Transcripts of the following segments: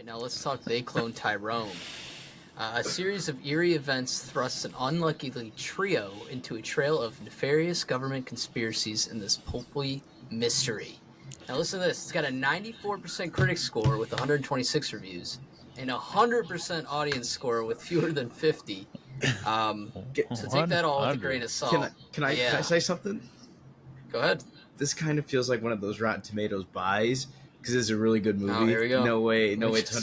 right, now let's talk They Cloned Tyrone. A series of eerie events thrusts an unlucky trio into a trail of nefarious government conspiracies in this pulpy mystery. Now listen to this. It's got a 94% critic score with 126 reviews and a 100% audience score with fewer than 50. So take that all with a grain of salt. Can I say something? Go ahead. This kind of feels like one of those Rotten Tomatoes buys because it's a really good movie. Oh, here we go. No way, it's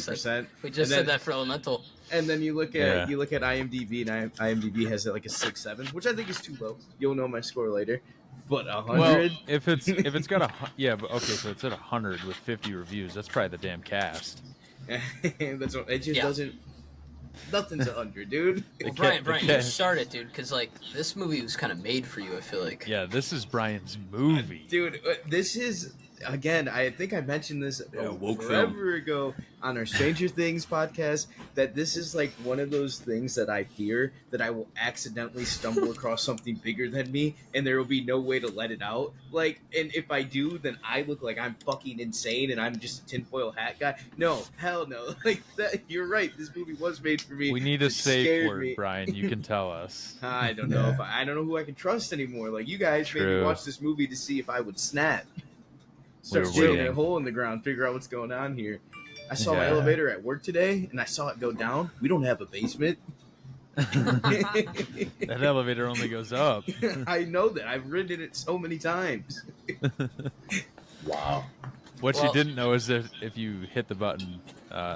100%. We just said that for Elemental. And then you look at IMDb, and IMDb has like a 6.7, which I think is too low. You'll know my score later. But 100. Well, if it's got but okay, so it's at 100 with 50 reviews. That's probably the damn cast. That's what it just doesn't. Nothing's 100, dude. Well, Brian, you start it, dude, because like this movie was kind of made for you. I feel like. Yeah, this is Brian's movie, dude. This is again. I think I mentioned this forever ago on our Stranger Things podcast. That this is like one of those things that I fear that I will accidentally stumble across something bigger than me, and there will be no way to let it out. Like, and if I do, then I look like I'm fucking insane, and I'm just a tinfoil hat guy. No, hell no. Like that. You're right. This movie was made for me. We need a safe word, Brian. You can tell us. I don't know if I don't know who I can trust anymore. Like you guys made me watch this movie to see if I would snap. Start digging a hole in the ground, figure out what's going on here. I saw my elevator at work today, and I saw it go down. We don't have a basement. That elevator only goes up. I know that. I've ridden it so many times. Wow. What you didn't know is that if you hit the button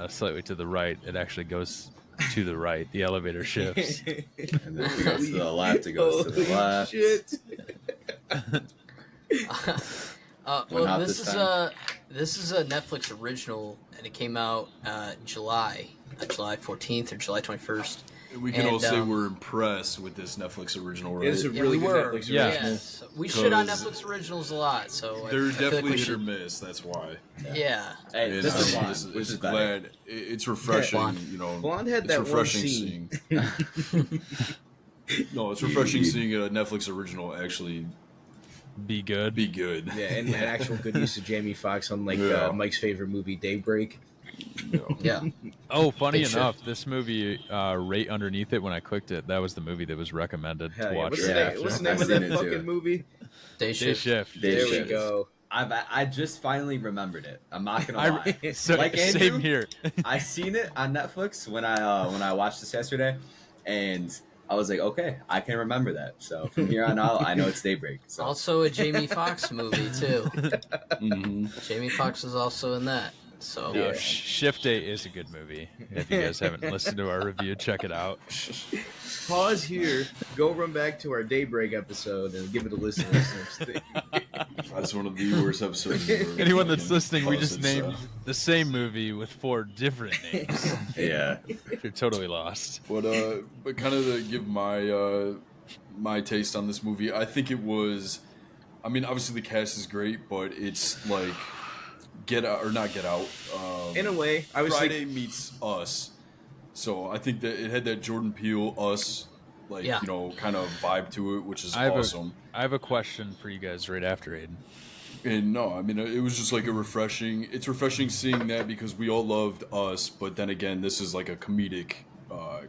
slightly to the right, it actually goes to the right. The elevator shifts. And then if it goes to the left, it goes to the left. Shit. Well, this is a Netflix original, and it came out July 14th or July 21st. We can all say we're impressed with this Netflix original, right? It's a really good Netflix original. Yes. We shit on Netflix originals a lot, so they're definitely hit or miss. That's why. Yeah. Hey, it's glad. It's refreshing. You know, Blonde had that refreshing one scene. No, it's refreshing seeing a Netflix original actually be good. Yeah, and an actual good use of Jamie Foxx on Mike's favorite movie, Daybreak. Yeah. Oh, funny enough, this movie, right underneath it when I clicked it, that was the movie that was recommended to watch. What's the name of that fucking movie? Day Shift. There we go. I just finally remembered it. I'm not gonna lie. Like Andrew, same here. I seen it on Netflix when I watched this yesterday, and I was like, okay, I can remember that. So from here on out, I know it's Daybreak. So. Also a Jamie Foxx movie too. Jamie Foxx is also in that. So no, Shift Day is a good movie. If you guys haven't listened to our review, check it out. Pause here. Go run back to our Daybreak episode and give it a listen. That's one of the worst episodes. Anyone that's listening, we just named the same movie with 4 different names. Yeah, you're totally lost. But kind of to give my taste on this movie, I think it was. I mean, obviously the cast is great, but it's like. Get Out or not Get Out. In a way, I was Friday meets Us. So I think that it had that Jordan Peele Us, kind of vibe to it, which is awesome. I have a question for you guys right after Aiden. And no, I mean it was just like it's refreshing seeing that because we all loved Us, but then again, this is like a comedic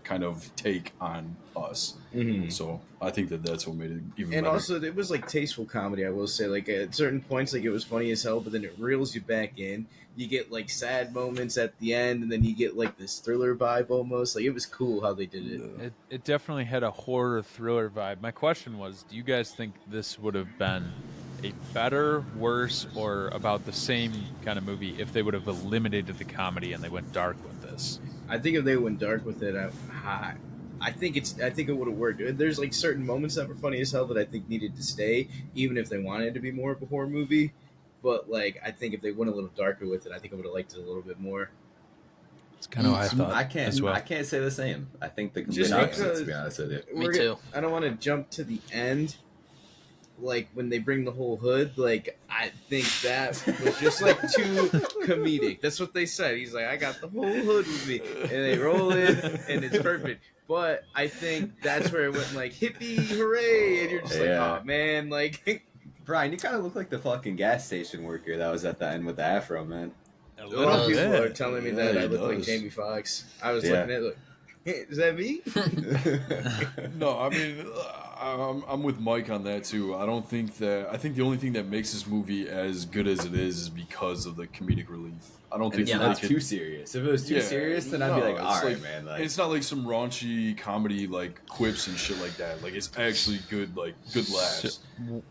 kind of take on Us. Mm-hmm. So I think that's what made it even better. And also, it was like tasteful comedy, I will say. Like at certain points, like it was funny as hell, but then it reels you back in. You get like sad moments at the end, and then you get like this thriller vibe almost. Like it was cool how they did it. It definitely had a horror thriller vibe. My question was, do you guys think this would have been a better, worse, or about the same kind of movie if they would have eliminated the comedy and they went dark with this? I think if they went dark with it, I think it would have worked. There's like certain moments that were funny as hell that I think needed to stay, even if they wanted it to be more of a horror movie. But like, I think if they went a little darker with it, I think I would have liked it a little bit more. It's kind of what I thought. I can't say the same. I think the complete opposite, to be honest with you. Me too. I don't want to jump to the end. Like when they bring the whole hood, like I think that was just like too comedic. That's what they said. He's like, I got the whole hood with me, and they roll in, and it's perfect. But I think that's where it went like hippie hooray, and you're just like, oh man, like Brian, you kind of look like the fucking gas station worker that was at the end with the afro, man. A lot of people bit. are telling me that I he look like does. Jamie Foxx. I was Yeah. looking at look. Hey, is that me? No, I mean, I'm with Mike on that too. I don't think that. I think the only thing that makes this movie as good as it is because of the comedic relief. I don't And think it's that not they too could. serious. If it was too Yeah, serious, then I'd be no, like, it's all right, like- man. Like, It's not like some raunchy comedy like quips and shit like that. Like it's actually good, like good laughs.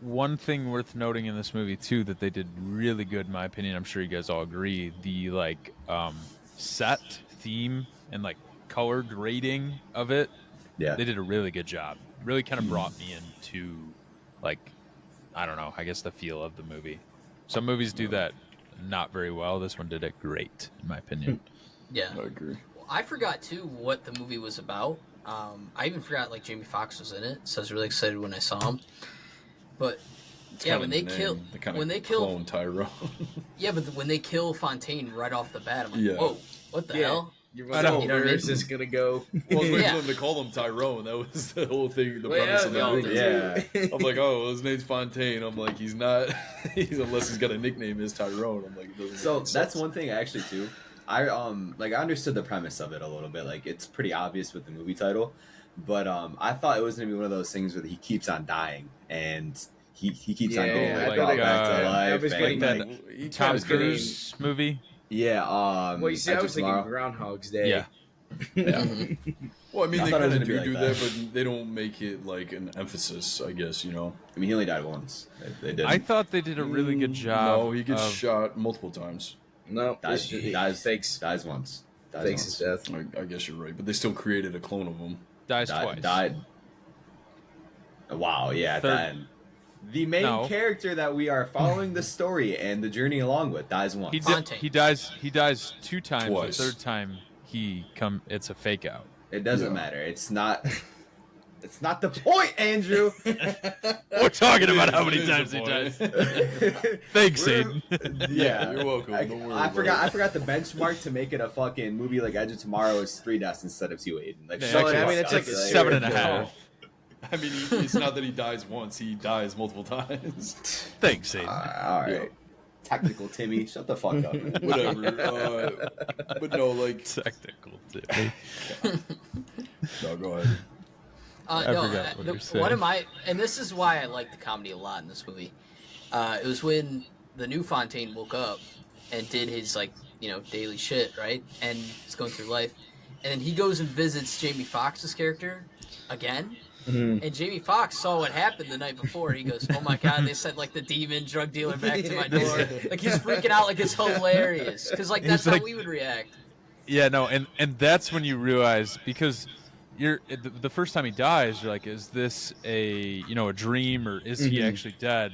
One thing worth noting in this movie too that they did really good, in my opinion. I'm sure you guys all agree. The set theme and like color grading of it. yeah. They did a really good job. Really kind of brought me into, like, I don't know, I guess the feel of the movie. Some movies do that not very well. This one did it great, in my opinion. Yeah. I agree. I forgot too what the movie was about. I even forgot like Jamie Foxx was in it, so I was really excited when I saw him. But It's yeah, kinda when they the name, kill, the kind when of they kill, Cloned Tyrone. yeah, but when they kill Fontaine right off the bat, I'm like, Yeah. whoa, what the Yeah. hell? You're I know. wondering You know what I where is mean? this gonna go? Well, I was waiting Yeah. for them to call him Tyrone. That was the whole thing, the Well, premise yeah, of the no, movie. Yeah. I'm like, oh, well, his name's Fontaine. I'm like, he's not, unless he's got a nickname as Tyrone. I'm like, it doesn't So make that's sense. one thing actually too. I I understood the premise of it a little bit. Like it's pretty obvious with the movie title, but I thought it was gonna be one of those things where he keeps on dying and he keeps on Yeah, getting I like thought brought it- back to I life. was and, getting Like like, that He Tom was getting- Cruise movie. yeah. Well, you see, I Edge of was thinking Tomorrow. Groundhog's Day. Yeah. Yeah. Well, I mean, I they thought it was kind of gonna do be like that, that. but they don't make it like an emphasis, I guess, you know? I mean, he only died once. They did. I thought they did a really good job. No, he gets of- shot multiple times. No, dies, he dies, fakes dies once. Dies fakes his once. death. I guess you're right, but they still created a clone of him. dies twice. Died. Wow. Yeah. Third- Then the main No. character that we are following the story and the journey along with dies once. He dies. He dies 2 times. Twice. The third time it's a fake out. It doesn't Yeah. matter. It's not. It's not the point, Andrew. We're talking about how many It is times a he point. dies. Thanks, We're- Aiden. Yeah, You're welcome. I, Don't worry I about forgot. it. I forgot the benchmark to make it a fucking movie like Edge of Tomorrow is 3 deaths instead of 2, Aiden. Like, Yeah, shut actually, the I mean, fuck it's up, like a right? 7.5. I mean, it's not that he dies once; he dies multiple times. Thanks, Aiden. All right. Yeah. Tactical Timmy, shut the fuck up. Man. Whatever. But no, like, Technical tip. no, go ahead. I No, forgot what you're one saying. of my, and this is why I like the comedy a lot in this movie. It was when the new Fontaine woke up and did his daily shit, right? And he's going through life, and then he goes and visits Jamie Foxx's character again. Mhm. And Jamie Foxx saw what happened the night before. He goes, "Oh my god, they sent like the demon drug dealer back to my door." Like he's freaking out, like it's hilarious because like that's He's like- how we would react. Yeah, no, and that's when you realize, because the first time he dies, you're like, is this a dream, or is he actually dead?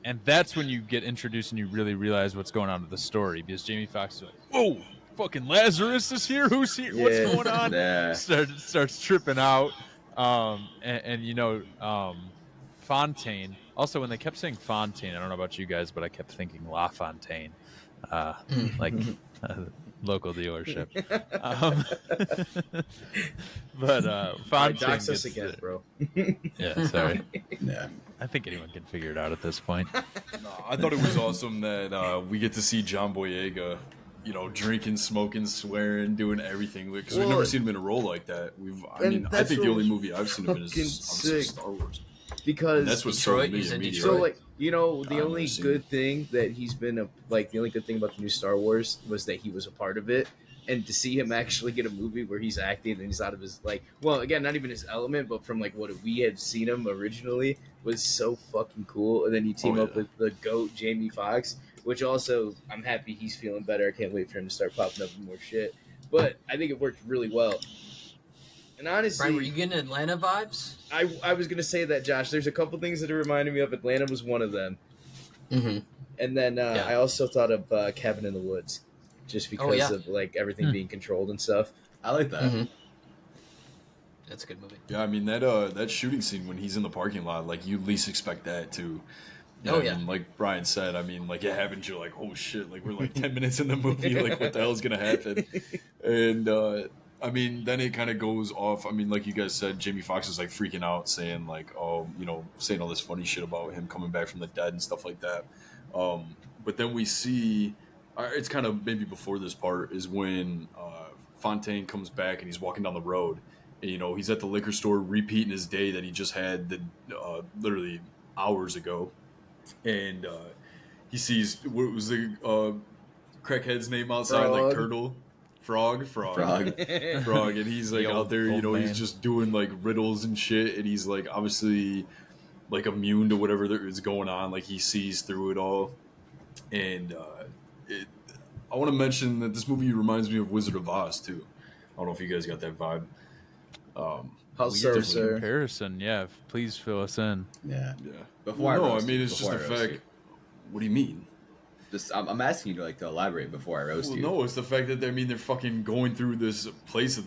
And that's when you get introduced and you really realize what's going on with the story, because Jamie Foxx is like, whoa, fucking Lazarus is here, who's here, what's Yeah. going on? Yeah. Starts tripping out. Fontaine. Also, when they kept saying Fontaine, I don't know about you guys, but I kept thinking La Fontaine, like local dealership. But Fontaine Dox us gets again, the- bro. Yeah, sorry. Yeah. I think anyone can figure it out at this point. No, I thought it was awesome that we get to see John Boyega, drinking, smoking, swearing, doing everything. Because we've Well, never seen him in a role like that. I that's think the what only was movie I've seen him in is fucking obviously sick. Star Wars. Because And that's what Detroit, sold me he's in immediately. so like the I've only never seen good it. thing that he's been the only good thing about the new Star Wars was that he was a part of it, and to see him actually get a movie where he's acting and he's out of his again, not even his element, but from like what we had seen him originally was so fucking cool. And then you team Oh, up yeah. with the GOAT Jamie Foxx, which also I'm happy he's feeling better. I can't wait for him to start popping up in more shit. But I think it worked really well. And honestly, Brian, were you getting Atlanta vibes? I was gonna say that, Josh. There's a couple things that it reminded me of. Atlanta was one of them, Mm-hmm. and then Yeah. I also thought of Cabin in the Woods, just because yeah. of like everything being controlled and stuff. I like that. Mm-hmm. That's a good movie. Yeah, I mean that shooting scene when he's in the parking lot, like you least expect that to. Oh, I yeah. mean, like Brian said, I mean, like it happens. You're like, oh shit! Like we're like 10 minutes in the movie. Like what the hell is gonna happen? And I mean, then it kind of goes off. I mean, like you guys said, Jamie Foxx is like freaking out, saying like, oh, saying all this funny shit about him coming back from the dead and stuff like that. But then we see it's kind of maybe before this part is when Fontaine comes back and he's walking down the road, and he's at the liquor store repeating his day that he just had literally hours ago, and he sees what was the crackhead's name outside, Frog. like turtle. Frog, and he's like out there, he's just doing like riddles and shit, and he's like obviously like immune to whatever there is going on, like he sees through it all. And I want to mention that this movie reminds me of Wizard of Oz too. I don't know if you guys got that vibe. How so, sir? Comparison, yeah. Please fill us in. Yeah. It's just the fact. What do you mean? I'm asking you to elaborate before I roast you. No, it's the fact that they're fucking going through this place that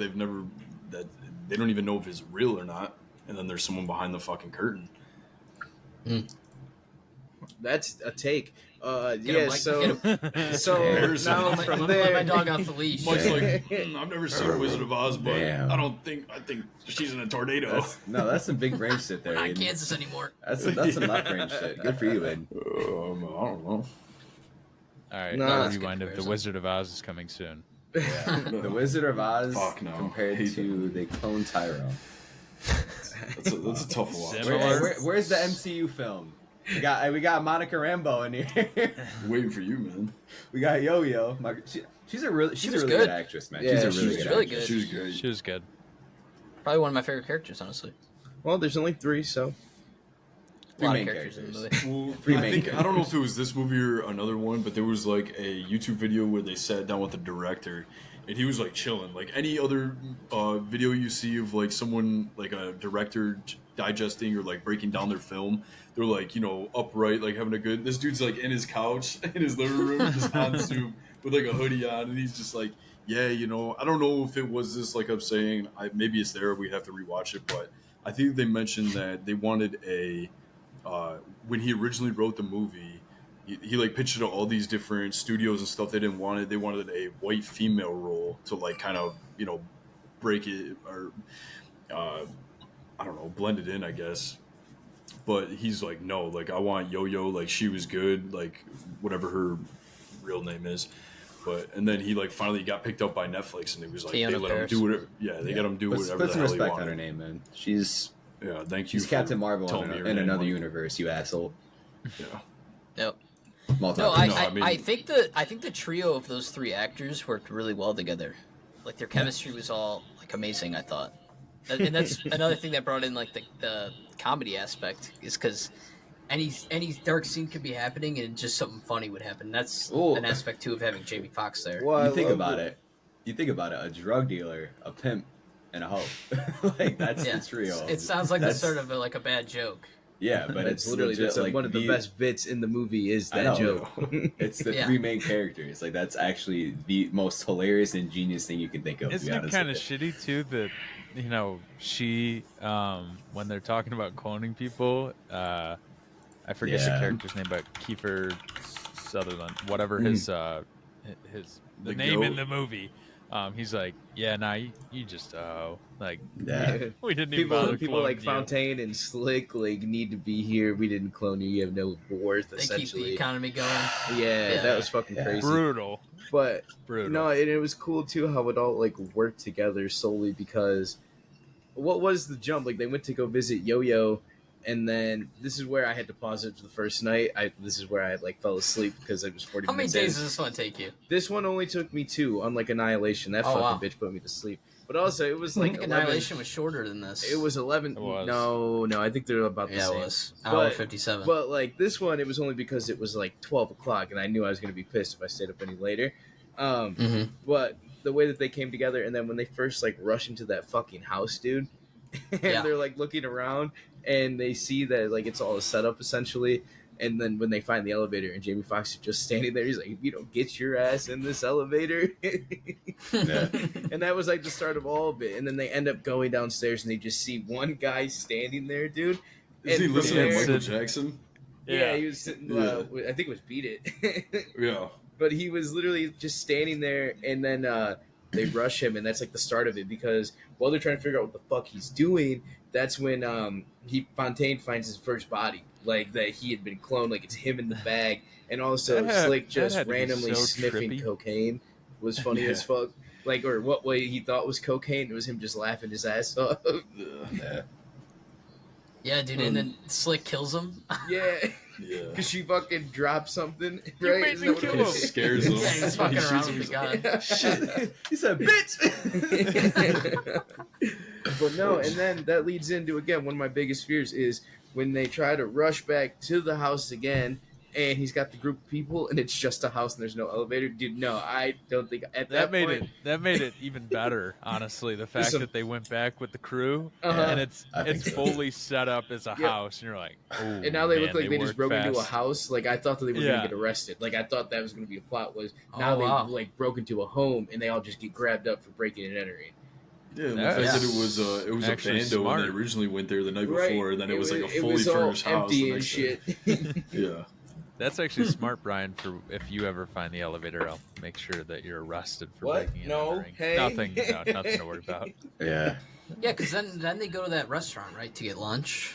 that they don't even know if it's real or not, and then there's someone behind the fucking curtain. That's a take. So Let now from there, my dog off the leash. Much like I've never seen Wizard of Oz, but I think she's in a tornado. That's some big brain shit there. We're not in Aiden. Kansas anymore. That's some left brain shit. Good for you, Aiden. I don't know. All right, rewind of The Wizard of Oz is coming soon. Yeah. The Wizard of Oz compared to the Cloned Tyrone. That's a tough one. Where's the MCU film? We got Monica Rambeau in here. Waiting for you, man. We got Yo-Yo. She's a really good actress, man. Yeah, she's a really good. good. She was great. She was good. Probably one of my favorite characters, honestly. well, there's only 3, so A lot main of characters in the characters. movie. I don't know if it was this movie or another one, but there was like a YouTube video where they sat down with the director, and he was like chilling. Like any other video you see of like someone, like a director digesting or like breaking down their film, they're like, upright, like having a good. This dude's like in his couch in his living room, just on soup with like a hoodie on, and he's just like, yeah, I don't know if it was this, like I'm saying, maybe it's there. We'd have to rewatch it, but I think they mentioned that they wanted when he originally wrote the movie, he like pitched it to all these different studios and stuff. They didn't want it. They wanted a white female role to like kind of break it or I don't know, blend it in, I guess. But he's like, no, like I want Yo-Yo, like she was good, like whatever her real name is. And then he like finally got picked up by Netflix, and it was like Keanu they let Paris. him do whatever. Yeah, they got him do whatever Put the some hell he respect wanted. on her name, man. She's Thank you. She's Captain Marvel telling me her in name, another Mike. universe, you asshole. Yeah. Yep. Multi- No, I mean- I think the trio of those 3 actors worked really well together. Like their chemistry was all like amazing, I thought. And that's another thing that brought in like the comedy aspect is because any dark scene could be happening and just something funny would happen. That's an aspect too of having Jamie Foxx there. well, You think about it. A drug dealer, a pimp, and a hoe. Like that's the trio. It sounds like the start of a bad joke. Yeah, but it's literally legit, just like, one of the best bits in the movie is I that know. joke. It's the Yeah. 3 main characters. Like that's actually the most hilarious and genius thing you can think of. Isn't it kind of shitty too that she when they're talking about cloning people, I forget the character's name, but Kiefer Sutherland, whatever his the name in the movie. He's like, yeah, nah, you just like we didn't even bother people like cloning you. Fontaine and Slick like need to be here. We didn't clone you. You have no worth. They keep Essentially, the economy going. yeah, that was fucking crazy. Brutal. But Brutal. no, and it was cool too how it all like worked together solely because what was the jump? Like they went to go visit Yo-Yo, and then this is where I had to pause it for the first night. This is where I like fell asleep because it was 40 How many minutes days in. does this one take you? This one only took me 2, unlike Annihilation. That fucking wow. bitch put me to sleep. But also, it was I like think 11 Annihilation was shorter than this. It was 11. It was. No, I think they're about the Yeah, same. it was. Hour But- 57. But like this one, it was only because it was like 12 o'clock, and I knew I was going to be pissed if I stayed up any later. Mhm. But the way that they came together, and then when they first like rush into that fucking house, dude, and Yeah. they're like looking around, and they see that like it's all a setup essentially. And then when they find the elevator, and Jamie Foxx is just standing there, he's like, "If you don't get your ass in this elevator," Yeah. and that was like the start of all of it. And then they end up going downstairs, and they just see one guy standing there, dude. Is he And listening to from there- Michael Jackson? Yeah, he was sitting. Yeah. I think it was Beat It. Yeah. But he was literally just standing there, and then they rush him, and that's like the start of it, because while they're trying to figure out what the fuck he's doing, that's when Fontaine finds his first body, like that he had been cloned, like it's him in the bag, and also Slick just randomly sniffing trippy. cocaine was funny as fuck. Like, or what way he thought was cocaine, it was him just laughing his ass off. Yeah, dude, and then Slick kills him. Yeah. Yeah. Because she fucking dropped something, You right? made Isn't me that what kill it him. is? Scares him. Yeah, he's fucking He around shoots with the him. gun. Shit. He said, "Bitch." But no, and then that leads into, again, one of my biggest fears is when they try to rush back to the house again, and he's got the group of people, and it's just a house and there's no elevator. Dude, no, I don't think at that point. That made it even better, honestly. The fact Some- that they went back with the crew Uh-huh. and it's I think so. fully set up as a Yep. house, and you're like, oh, And now they man, look like they just worked broke into a fast. house. Like, I thought that they were Yeah. going to get arrested. Like, I thought that was going to be the plot, was Oh, now wow. they like broke into a home and they all just get grabbed up for breaking and entering. Yeah, and the That's fact that it was actually a bando smart. when they originally went there the night Right. before, and then it was like a fully was all furnished house. empty the and next shit. day. Yeah. That's actually smart, Brian. For if you ever find the elevator, I'll make sure that you're arrested for What? breaking in. No. and entering. Hey. Nothing to worry about. Yeah. Yeah, because then they go to that restaurant, right, to get lunch.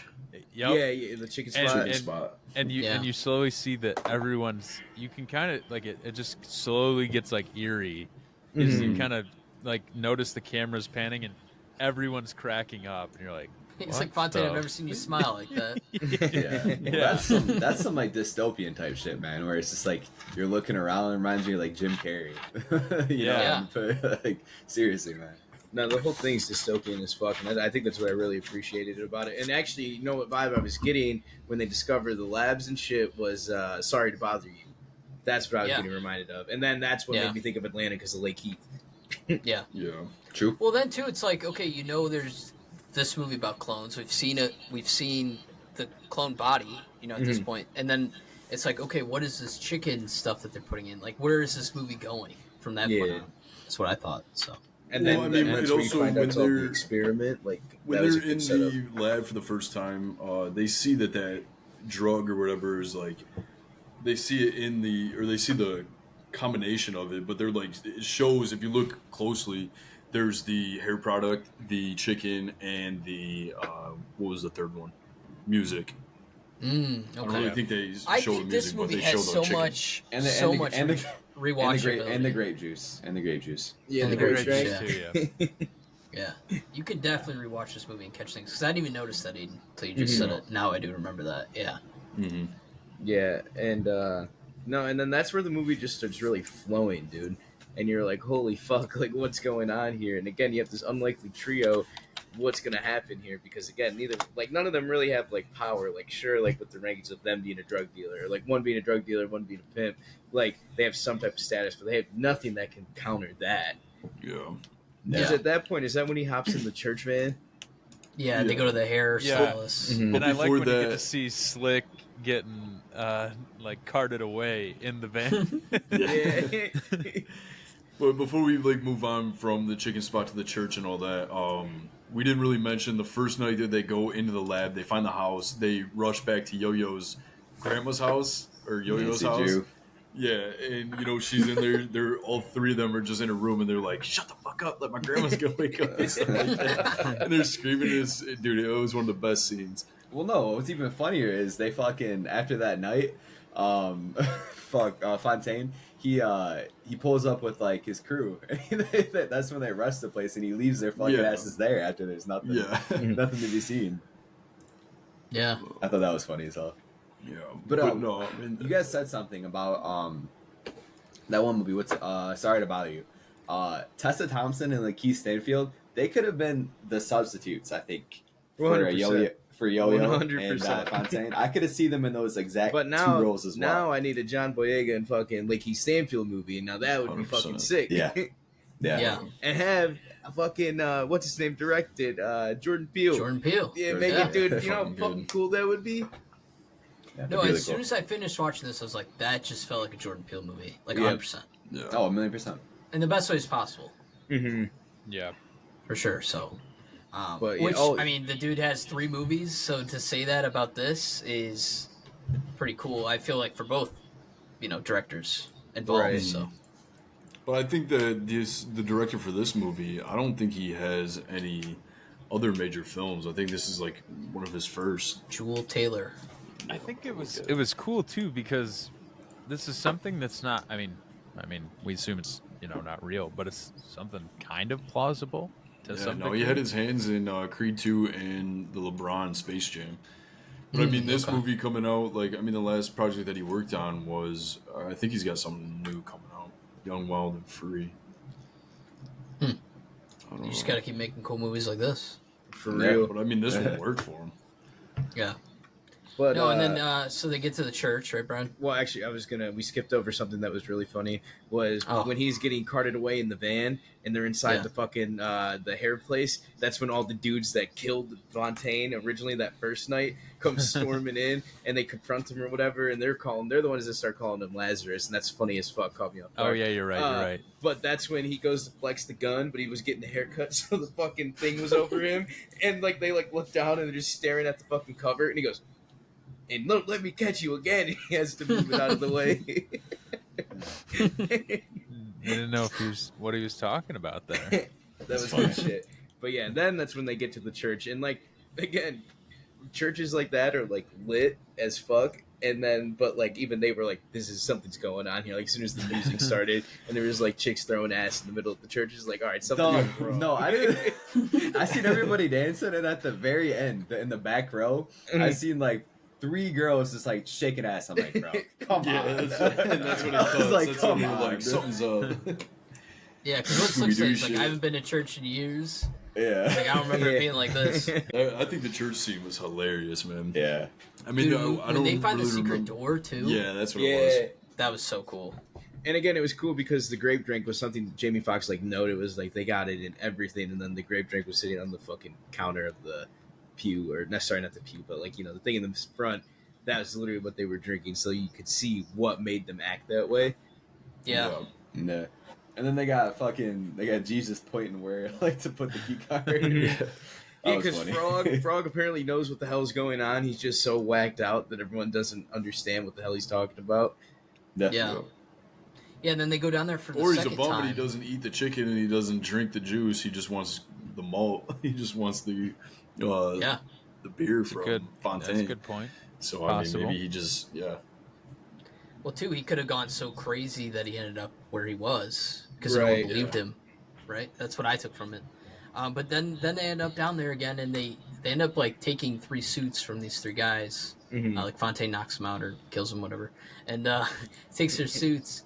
Yep. Yeah, the chicken And- spot. and- Spot. And you slowly see that everyone's. You can kind of like it just slowly gets like eerie. Is Mm-hmm. you kind of like notice the cameras panning and everyone's cracking up, and you're like, It's what like, Fontaine, I've the- never seen you smile like that. Yeah. Yeah. That's some like dystopian type shit, man, where it's just like you're looking around and reminds me of like Jim Carrey. You Yeah. know? But, like, seriously, man. No, the whole thing's dystopian as fuck, and I think that's what I really appreciated about it. And actually, you know what vibe I was getting when they discovered the labs and shit was Sorry to Bother You. That's what I was Yeah. getting reminded of. And then that's what Yeah. made me think of Atlanta because of Lake Heath. Yeah. Yeah. True. Well, then too, it's like, okay, there's this movie about clones. We've seen it. We've seen the clone body, at this point, and then it's like, okay, what is this chicken stuff that they're putting in? Like, where is this movie going from that point Yeah. on? That's what I thought. So And then, Well, I mean, that's it where you also, find out when it's all the they're- experiment. Like, When that was a they're in good setup. the lab for the first time, they see that drug or whatever is like, they see it they see the combination of it, but they're like, it shows, if you look closely, there's the hair product, the chicken, and the, what was the third one? Music. I don't really okay. think they I show the think music, this but movie they show has the so chicken. much, And the rewatchability. and the grape juice. Yeah, And the the grape grape drink. juice, Yeah, you can definitely rewatch this movie and catch things because I didn't even notice that until you just said it. Now I do remember that. Yeah. Mm-hmm. Yeah, and no, and then that's where the movie just starts really flowing, dude. And you're like, holy fuck, like what's going on here? And again, you have this unlikely trio. What's gonna happen here? Because again, none of them really have like power. Like sure, like with the rankings of them being a drug dealer, or like one being a drug dealer, one being a pimp. Like they have some type of status, but they have nothing that can counter that. Yeah. Because Yeah. at that point, is that when he hops in the church van? Yeah, they go to the hair Yeah. stylist. Mhm. And I like before when you get that- to see Slick getting like carted away in the van. Yeah. But before we like move on from the chicken spot to the church and all that, we didn't really mention the first night that they go into the lab, they find the house, they rush back to Yo-Yo's grandma's house or Yo-Yo's Nancy house. Drew. Yeah, and she's in there. They're all three of them are just in a room, and they're like, "Shut the fuck up! Let my grandma's go wake up." And, stuff like that. And they're screaming this, dude. It was one of the best scenes. Well, no. What's even funnier is they fucking after that night, Fontaine. He pulls up with like his crew. That's when they arrest the place, and he leaves their fucking Yeah. asses there after there's nothing, Yeah, nothing to be seen. Yeah. I thought that was funny as hell. yeah. But, no, I mean, You guys said something about that one movie. What's Sorry to Bother You. Tessa Thompson and Lakeith Stanfield. They could have been the substitutes, I think, for 100%. Yo-Yo and 100%. Fontaine. I could have seen them in those exact But now, two roles as well. now I need a John Boyega and fucking Lakeith Stanfield movie. Now that would be 100%. fucking sick. Yeah. Yeah. And have a fucking what's his name directed Jordan Peele. Jordan Peele. Yeah, Jordan make Peele. it, dude. That's You know how fucking fucking good. cool that would be. Yeah, No, that'd be really as soon cool. as I finished watching this, I was like, that just felt like a Jordan Peele movie. Like Yeah. 100%. yeah. Oh, 1,000,000%. In the best ways possible. Mm-hmm. Yeah. For sure. So, But, yeah, which, oh- I mean, the dude has 3 movies. So to say that about this is pretty cool. I feel like for both, directors involved. Right. So, But I think that the director for this movie, I don't think he has any other major films. I think this is like one of his first. Jewel Taylor. I think it was cool too because this is something that's not. I mean, we assume it's not real, but it's something kind of plausible to some degree. He had his hands in Creed 2 and the LeBron Space Jam. But I mean, this movie coming out, the last project that he worked on was, I think he's got something new coming out, Young, Wild, and Free. You just gotta keep making cool movies like this. For real. But I mean, this will work for him. Yeah. But, no, and then so they get to the church, right, Brian? Well, actually, we skipped over something that was really funny, was when he's getting carted away in the van and they're inside the fucking, the hair place. That's when all the dudes that killed Fontaine originally that first night come storming in and they confront him or whatever, and they're the ones that start calling him Lazarus, and that's funny as fuck, caught me off guard. Oh, yeah, you're right. But that's when he goes to flex the gun, but he was getting a haircut, so the fucking thing was over him, and, they look down and they're just staring at the fucking cover, and he goes, and let me catch you again. And he has to move it out of the way. I didn't know what he was talking about there. That was good shit. But yeah, then that's when they get to the church, and again, churches like that are lit as fuck. And then, but even they were something's going on here. As soon as the music started, and there was chicks throwing ass in the middle of the church, it's all right, something's wrong. No, I didn't. I seen everybody dancing, and at the very end, in the back row, I seen 3 girls just shaking ass. I'm like, bro, come on. And that's what it does. Come on, something's up. Yeah, because what Slick says, I haven't been to church in years. Yeah. I don't remember it being like this. I think the church scene was hilarious, man. Yeah. I mean, Dude, I when don't they find really the secret remember. door, too. Yeah, that's what it was. That was so cool. And again, it was cool because the grape drink was something that Jamie Foxx noted. It was they got it in everything, and then the grape drink was sitting on the fucking counter of the pew, or not the pew, but the thing in the front. That was literally what they were drinking, so you could see what made them act that way. Yeah. No. And then they got Jesus pointing where to put the key card. Yeah, because Frog apparently knows what the hell's going on. He's just so whacked out that everyone doesn't understand what the hell he's talking about. Definitely. Yeah, and then they go down there for the Or he's second a bum time. and he doesn't eat the chicken and he doesn't drink the juice. He just wants the malt. He just wants the beer from Fontaine. That's a good point. So Possible. I mean, maybe he just Well, too, he could have gone so crazy that he ended up where he was because no one believed him. Right? That's what I took from it. But then they end up down there again, and they end up taking 3 suits from these 3 guys. Mm-hmm. Fontaine knocks them out or kills them, whatever, and takes their suits.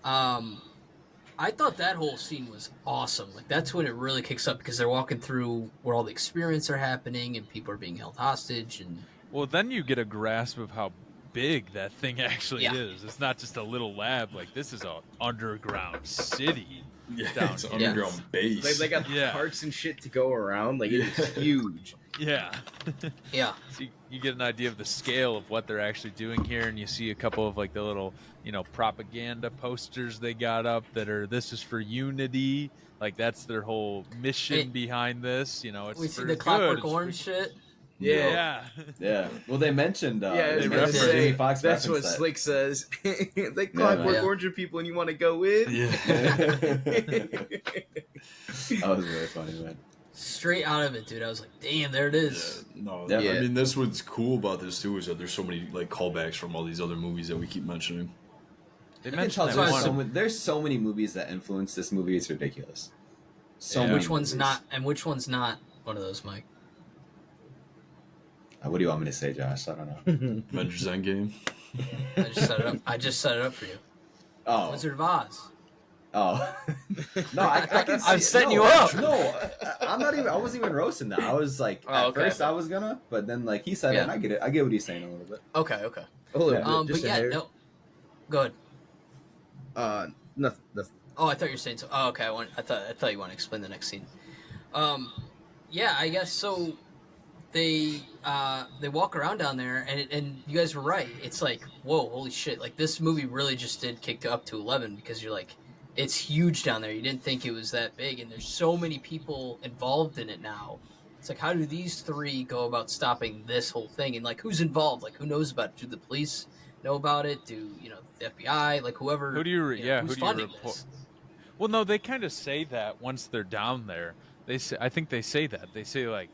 I thought that whole scene was awesome. That's when it really kicks up because they're walking through where all the experiments are happening and people are being held hostage. And well, then you get a grasp of how big that thing actually is. It's not just a little lab. This is an underground city. down it's an underground base. They got parts and shit to go around. It is huge. Yeah. Yeah. So you get an idea of the scale of what they're actually doing here, and you see a couple of the little, propaganda posters they got up that are, this is for unity. That's their whole mission behind this. It's we see the Clockwork Orange shit. Yeah. Yeah. Well, they mentioned. They mentioned Jamie Foxx. That's what Slick says. They Clockwork Orange people, and you want to go in? Yeah. That was very funny, man. Straight out of it, dude. I was like, damn, there it is. I mean, that's what's cool about this too, is that there's so many callbacks from all these other movies that we keep mentioning. They mentioned that there's so many movies that influence this movie. It's ridiculous. Which one's not? And which one's not one of those, Mike? What do you want me to say, Josh? I don't know. Avengers Endgame. I just set it up for you. Oh. Wizard of Oz. Oh. No, I can see I'm setting you up. No, I wasn't even roasting that. I was first I was gonna, but then he said it, and I get it. I get what he's saying a little bit. Okay. But no. Go ahead. Nothing. Oh, I thought you were saying so. Oh, okay. I thought you want to explain the next scene. Yeah, I guess so. They walk around down there, and you guys were right. It's whoa, holy shit! This movie really just did kick up to 11 because you're it's huge down there. You didn't think it was that big, and there's so many people involved in it now. It's how do these 3 go about stopping this whole thing? And who's involved? Who knows about it? Do the police know about it? Do the FBI? Whoever? Who do you who's funding this? Well, no, they kind of say that once they're down there. I think they say that. They say like,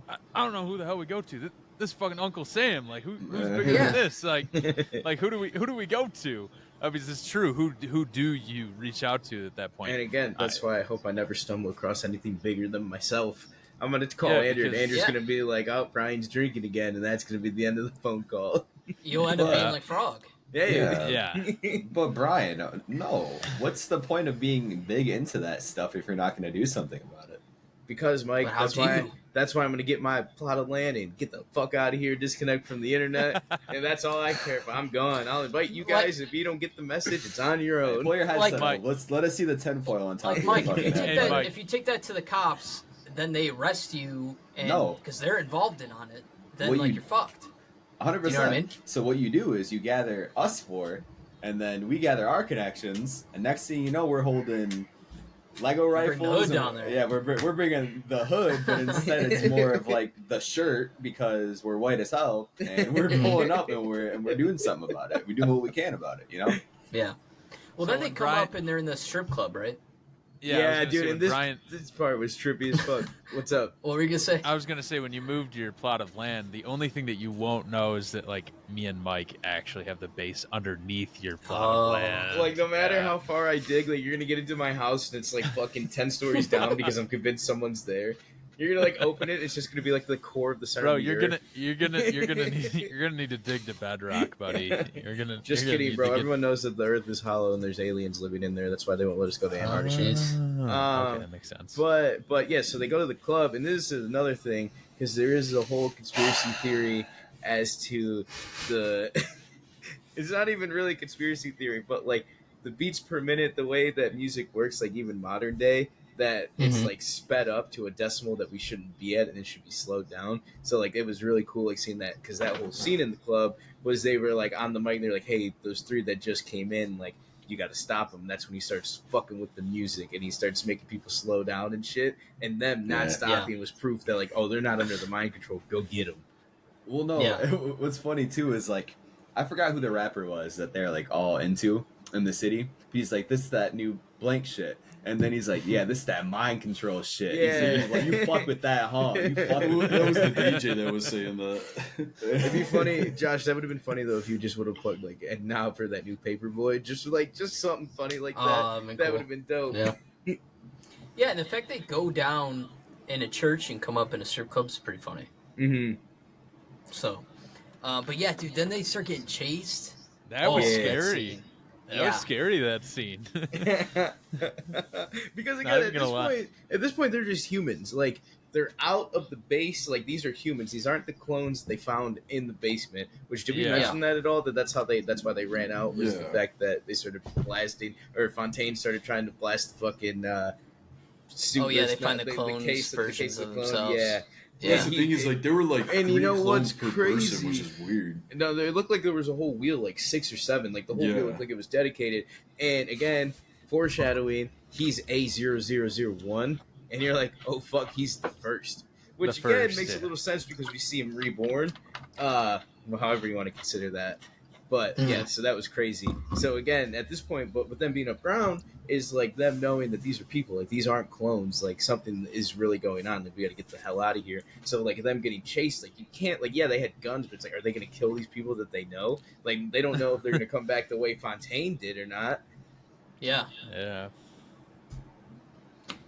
I don't know who the hell we go to. This fucking Uncle Sam. Like, who's bigger Yeah. than this? Like who do we go to? I mean, it's true. Who do you reach out to at that point? And again, that's why I hope I never stumble across anything bigger than myself. I'm gonna call Yeah, Andrew, and because- Andrew's gonna be like, "Oh, Brian's drinking again," and that's gonna be the end of the phone call. You'll end up being like Frog. Yeah. Yeah. But Brian, no. What's the point of being big into that stuff if you're not going to do something about it? Because Mike, But how do you? that's why I'm gonna get my plot of land and get the fuck out of here, disconnect from the internet, and that's all I care about. I'm gone. I'll invite you guys. If you don't get the message, it's on your own. Pull your headset Like up. Mike. Let us see the tinfoil on top Like of Mike, your if you fucking take head. that, Mike. if you take that to the cops, then they arrest you, and No. because they're involved in on it, then What like you- you're fucked. 100%. You know what I mean? So what you do is you gather us four, and then we gather our connections, and next thing you know, we're holding Lego Bring rifles. the hood and- down there. Yeah, we're bringing the hood, but instead it's more of like the shirt because we're white as hell, and we're pulling up and we're doing something about it. We do what we can about it, you know. Yeah. Well, So then they when come Brian- up and they're in the strip club, right? Yeah, I was gonna say dude. when And this Brian, this part was trippy as fuck. What's up? What were you gonna say? I was gonna say when you moved your plot of land, the only thing that you won't know is that like me and Mike actually have the base underneath your plot Oh. of land. Like, no matter Yeah. how far I dig, like, you're gonna get into my house and it's like fucking 10 stories down because I'm convinced someone's there. You're gonna like open it. It's just gonna be like the core of the center. Bro, of the you're earth. gonna need to dig to bedrock, buddy. You're gonna Just you're gonna kidding, need bro. to get- Everyone knows that the Earth is hollow and there's aliens living in there. That's why they won't let us go to Antarctica. Okay, that makes sense. But yeah, so they go to the club, and this is another thing because there is a whole conspiracy theory as to the. It's not even really a conspiracy theory, but like the beats per minute, the way that music works, like even modern day, that it's Mhm. like sped up to a decimal that we shouldn't be at, and it should be slowed down. So like it was really cool, like seeing that because that whole scene in the club was they were like on the mic, and they're like, "Hey, those three that just came in, like." You got to stop him. That's when he starts fucking with the music and he starts making people slow down and shit. And them not Yeah. stopping was proof that like, oh, they're not under the mind control. Go get them. Well, no. Yeah. What's funny too is like I forgot who the rapper was that they're like all into in the city. He's like, this is that new blank shit. And then he's like, yeah, this is that mind control shit. Yeah. He's like, you fuck with that, huh? You fuck That with was the that. DJ that was saying that. It'd be funny, Josh. That would have been funny though if you just would have plugged like, and now for that new Paperboy, just something funny like that. that'd been That cool. would have been dope. Yeah. Yeah, and the fact they go down in a church and come up in a strip club is pretty funny. Mm-hmm. So, but yeah, dude, then they start getting chased. that was yeah. scary. scene. That Yeah. was scary. That scene. Because Not again, even gonna lie. at this point, they're just humans. Like they're out of the base. Like these are humans. These aren't the clones they found in the basement. Which did we Yeah. mention that at all? That's why they ran out. Was the Yeah. fact that they started blasting, or Fontaine started trying to blast the fucking. Oh, yeah, they find the clones versions of themselves. Yeah. Yeah. That's the thing is like there were like And 3 you know clones what's per crazy? person, which is weird. No, it looked like there was a whole wheel, like 6 or 7. Like the whole wheel Yeah. looked like it was dedicated. And again, foreshadowing, he's A0001, and you're like, oh fuck, he's the first. Which The again first, makes a yeah. little sense because we see him reborn. Well, however you want to consider that. But Mhm. yeah, so that was crazy. So again, at this point, but with them being up ground, is like them knowing that these are people, like these aren't clones, like something is really going on. Like we got to get the hell out of here. So like them getting chased, like you can't, like yeah, they had guns, but it's like, are they going to kill these people that they know? Like they don't know if they're going to come back the way Fontaine did or not. Yeah, Yeah.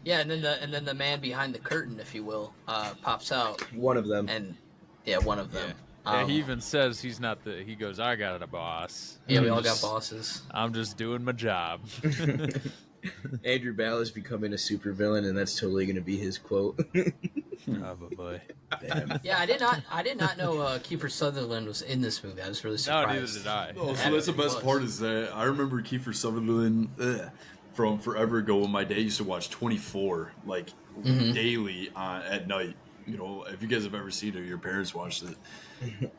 yeah, and then the man behind the curtain, if you will, pops out, One of them. and yeah, one of them. Yeah, he even says he's not the. He goes, "I got a boss. Yeah, we I'm all got just- bosses. I'm just doing my job." Andrew Ball is becoming a supervillain, and that's totally going to be his quote. Probably. Damn. Yeah, I did not know Kiefer Sutherland was in this movie. I was really No, surprised. neither did I. Oh, Yeah, so that's the it best was. part is that I remember Kiefer Sutherland from forever ago when my dad used to watch 24 like Mhm. daily at night. You know, if you guys have ever seen it, your parents watched it.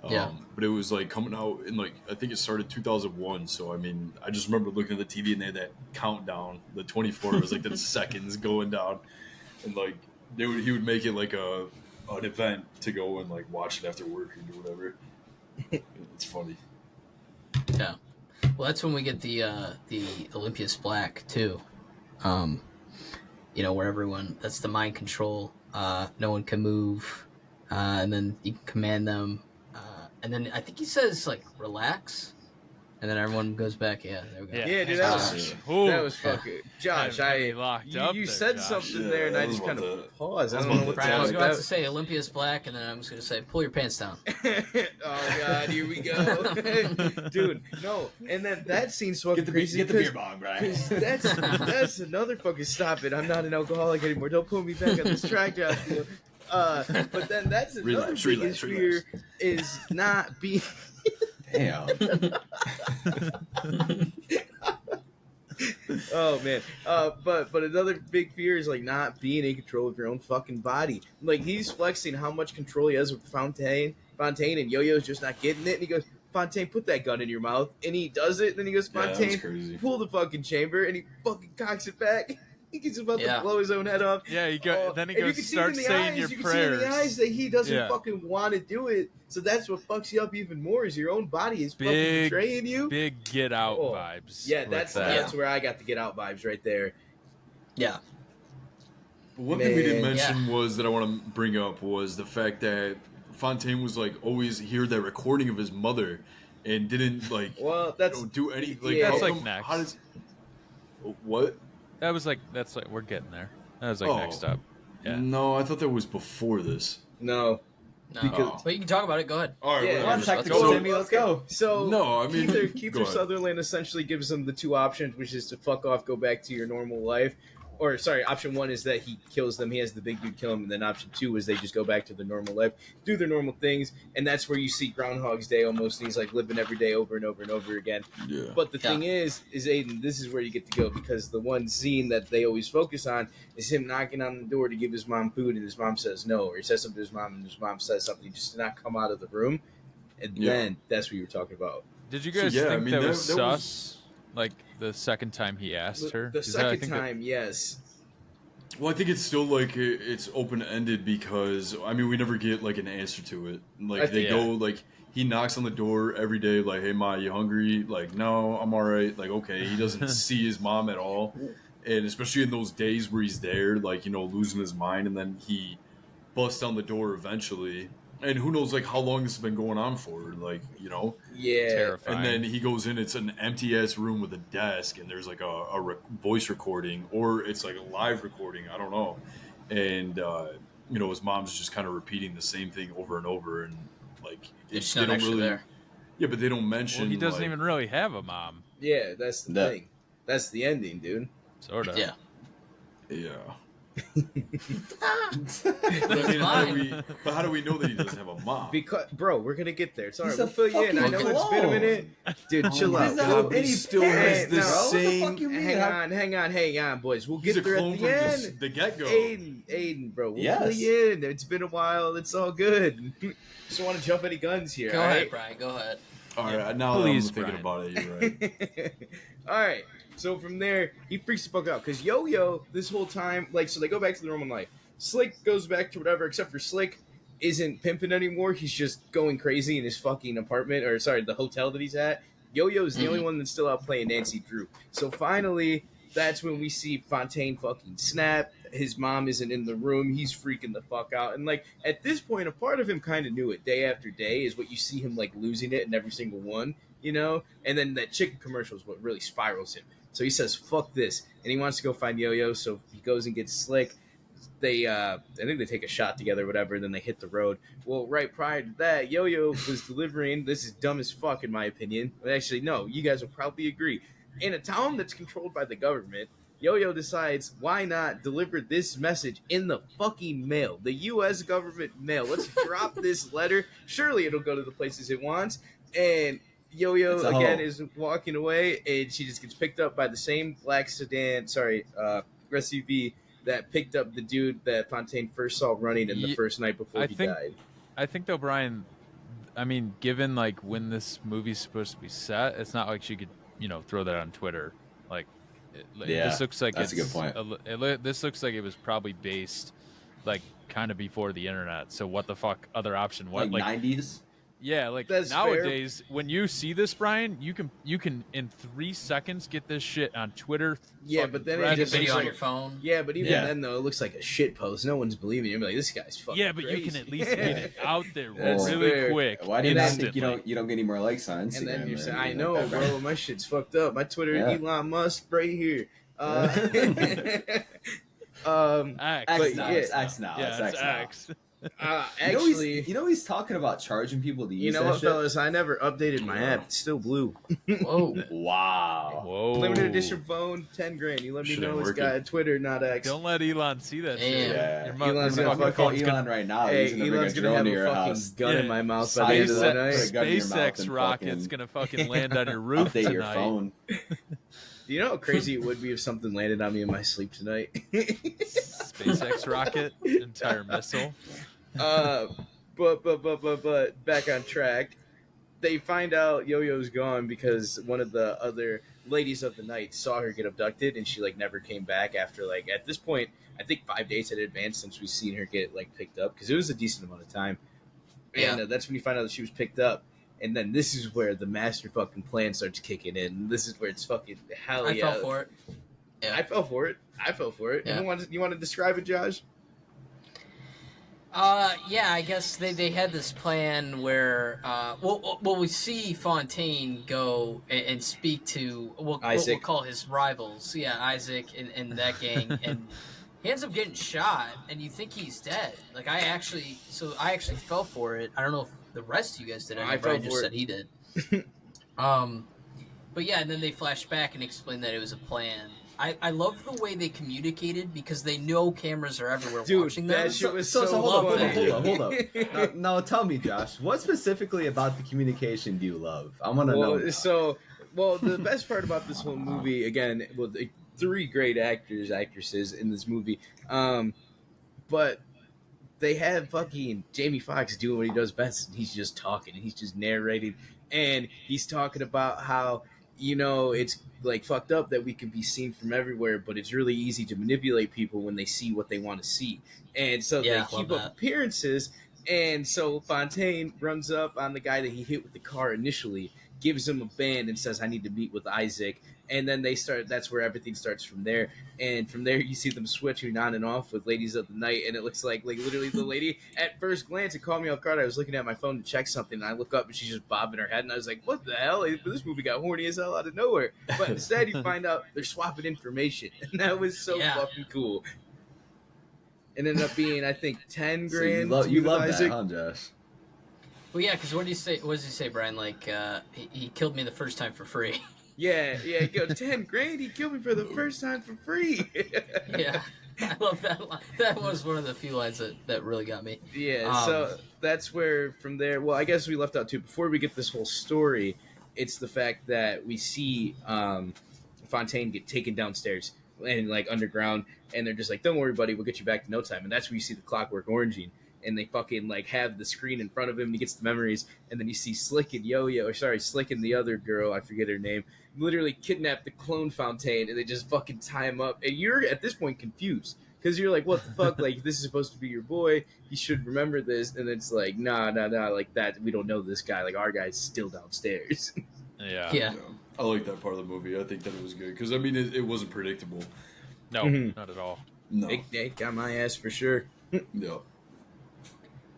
Yeah. But it was like coming out in like I think it started 2001. So I mean, I just remember looking at the TV and they had that countdown. The 24 was like the seconds going down, and like he would make it like an event to go and like watch it after work or do whatever. It's funny. Yeah. Well, that's when we get the Olympius Black too. where everyone, that's the mind control. No one can move, and then you can command them. And then I think he says like relax, and then everyone goes back. Yeah, there we go. Yeah, dude, that was fucking Josh. You said Josh. something there, and I just kind of paused. I don't know what Brian, I was about to say Olympia's black, and then I was going to say pull your pants down. Oh God, here we go, dude. No, and then that scene's fucking crazy. Get the beer bong, Brian. That's another fucking stop it. I'm not an alcoholic anymore. Don't put me back on this track, Josh. But then that's another biggest fear is not being. Damn. Oh man. But another big fear is like not being in control of your own fucking body. Like he's flexing how much control he has with Fontaine, and Yo-Yo's just not getting it, and he goes, Fontaine, put that gun in your mouth, and he does it, and then he goes, Fontaine, pull the fucking chamber, and he fucking cocks it back. He's about to blow his own head off. Yeah, then he goes, start saying your prayers. You can see in the eyes that he doesn't fucking want to do it. So that's what fucks you up even more is your own body is fucking betraying you. Big Get Out vibes. Yeah, that's where I got the Get Out vibes right there. Yeah. One thing we didn't mention was that I want to bring up was the fact that Fontaine was like always hear that recording of his mother and didn't like do any like that's like next. How does what? That's like we're getting there. That was like next up. Yeah. No, I thought that was before this. No. But you can talk about it. Go ahead. All right, let's go. So no, I mean, Kiefer Sutherland essentially gives them the two options, which is to fuck off, go back to your normal life. Or, sorry, option one is that he kills them. He has the big dude kill him. And then option two is they just go back to their normal life, do their normal things. And that's where you see Groundhog's Day almost. And he's like living every day over and over and over again. Yeah. But the thing is Aiden, this is where you get to go. Because the one scene that they always focus on is him knocking on the door to give his mom food. And his mom says no. Or he says something to his mom and his mom says something just to not come out of the room. And then that's what you were talking about. Did you guys think that was sus? Like the second time he asked her? The second time, yes. Well, I think it's still like it's open ended because I mean we never get like an answer to it. Like they go like he knocks on the door every day like, "Hey Ma, you hungry?" Like, "No, I'm all right." Like, okay, he doesn't see his mom at all, and especially in those days where he's there, like losing his mind, and then he busts down the door eventually. And who knows, like, how long this has been going on for, like, Yeah. Terrifying. And then he goes in, it's an empty-ass room with a desk, and there's, like, a voice recording, or it's, like, a live recording, I don't know. And, his mom's just kind of repeating the same thing over and over, and, like, they don't really... There. Yeah, but they don't mention... Well, he doesn't even really have a mom. Yeah, that's the thing. That's the ending, dude. Sort of. Yeah. Yeah. But how do we know that he doesn't have a mom? Because, bro, we're gonna get there. It's alright. We'll fill you in. I know it's been a minute, dude. Chill out. And he still has the same. Hang on, boys. We'll get there at the end. The get go. Aiden, bro. We'll fill you in. It's been a while. It's all good. Just want to jump any guns here. Go ahead, Brian. Go ahead. All right. Now that I'm thinking about it, you're right. All right. So from there, he freaks the fuck out because Yo-Yo this whole time, so they go back to the normal life. Slick goes back to whatever, except for Slick isn't pimping anymore. He's just going crazy in his fucking apartment, the hotel that he's at. Yo-Yo's the only one that's still out playing Nancy Drew. So finally, that's when we see Fontaine fucking snap. His mom isn't in the room. He's freaking the fuck out. And, at this point, a part of him kind of knew it. Day after day is what you see him, losing it in every single one, And then that chicken commercial is what really spirals him. So he says, "Fuck this," and he wants to go find Yo-Yo. So he goes and gets Slick. I think they take a shot together, whatever. And then they hit the road. Well, right prior to that, Yo-Yo was delivering. This is dumb as fuck, in my opinion. But actually, no, you guys will probably agree. In a town that's controlled by the government, Yo-Yo decides, why not deliver this message in the fucking mail, the U.S. government mail? Let's drop this letter. Surely it'll go to the places it wants. And Yo-Yo again is walking away, and she just gets picked up by the same black SUV that picked up the dude that Fontaine first saw running in the first night before he died. I think though, Brian, I mean, given when this movie's supposed to be set, it's not like she could, throw that on Twitter. This looks like that's a good point. This looks like it was probably based, kind of before the internet. So what the fuck other option? What 90s? Yeah, like That's nowadays, when you see this, Brian, you can in 3 seconds get this shit on Twitter. Yeah, fucking but then thread, it just Video looks on like your phone. Yeah, but even Yeah. then though, it looks like a shit post. No one's believing you. You're like, this guy's fucking Yeah, but you can crazy. at least get it out there That's really fair. quick. Why do you not instantly. think you don't get any more likes on Instagram? And then you're or saying, I anything know, like that, Brian? bro, my shit's fucked up. My Twitter, Yeah. Elon Musk, right here. X. But X now. yeah. It's X now. Yeah, it's now. X. Actually, you know he's talking about charging people to use you know that what, shit? fellas? I never updated my app. It's still blue. Whoa. Wow. Whoa. Limited edition phone, 10 grand. You let me Shit know ain't it's working. got Twitter, not X. Don't let Elon see that Damn. shit. Yeah. Your Elon's your gonna fucking I'm call phone's Elon right now. Hey, He's gonna bring Elon's a gonna drone have to a your fucking house. gun in Yeah. my mouth Slide by the it end of the up. night. Put a gun in your mouth SpaceX and rocket's fucking gonna fucking land on your roof update tonight. your phone. You know how crazy it would be if something landed on me in my sleep tonight? SpaceX rocket, entire missile. But back on track. They find out Yo-Yo's gone because one of the other ladies of the night saw her get abducted, and she like never came back after like at this point I think 5 days had advanced since we've seen her get like picked up because it was a decent amount of time. And that's when you find out that she was picked up. And then this is where the master fucking plan starts kicking in. This is where it's fucking hell I yeah. fell for it. Yeah. I fell for it. Yeah. You want to describe it, Josh? Yeah, I guess they had this plan where, we see Fontaine go and speak to, what we'll Isaac. call his rivals. Yeah, Isaac and that gang. And he ends up getting shot, and you think he's dead. Like, I actually fell for it. I don't know if the rest of you guys did. I Brian fell just for said he did. But yeah, and then they flash back and explain that it was a plan. I love the way they communicated because they know cameras are everywhere Dude, watching them. that shit was So so hold funny. up. Now tell me, Josh, what specifically about the communication do you love? I want to know. The best part about this whole movie, again, the 3 great actresses in this movie, but they have fucking Jamie Foxx doing what he does best. He's just talking and he's just narrating, and he's talking about how, you know, it's like fucked up that we can be seen from everywhere, but it's really easy to manipulate people when they see what they want to see. And so Yeah, they keep love up appearances. And so Fontaine runs up on the guy that he hit with the car initially, gives him a band and says, I need to meet with Isaac. And then that's where everything starts from there. And from there, you see them switching on and off with ladies of the night. And it looks like literally the lady, at first glance, it caught me off guard. I was looking at my phone to check something, and I look up, and she's just bobbing her head. And I was like, what the hell? This movie got horny as hell out of nowhere. But instead, you find out they're swapping information. And that was so fucking cool. It ended up being, I think, 10 So grand. you love that, Isaac. huh, Josh? Well, yeah, because what does he say, Brian? Like, he killed me the first time for free. Yeah, he goes, 10 grand, he killed me for the first time for free. Yeah, I love that line. That was one of the few lines that really got me. Yeah, so that's where from there, well, I guess we left out too, before we get this whole story, it's the fact that we see Fontaine get taken downstairs and like underground, and they're just like, don't worry, buddy, we'll get you back in no time. And that's where you see the clockwork oranging. And they fucking like have the screen in front of him, and he gets the memories, and then you see Slick and Slick and the other girl, I forget her name, literally kidnap the clone Fontaine, and they just fucking tie him up. And you're at this point confused because you're like, what the fuck? Like, this is supposed to be your boy. You should remember this. And it's like, nah, like that. We don't know this guy. Like, our guy's still downstairs. Yeah. I like that part of the movie. I think that it was good because I mean it wasn't predictable. No, Mhm. not at all. No, They got my ass for sure. yeah.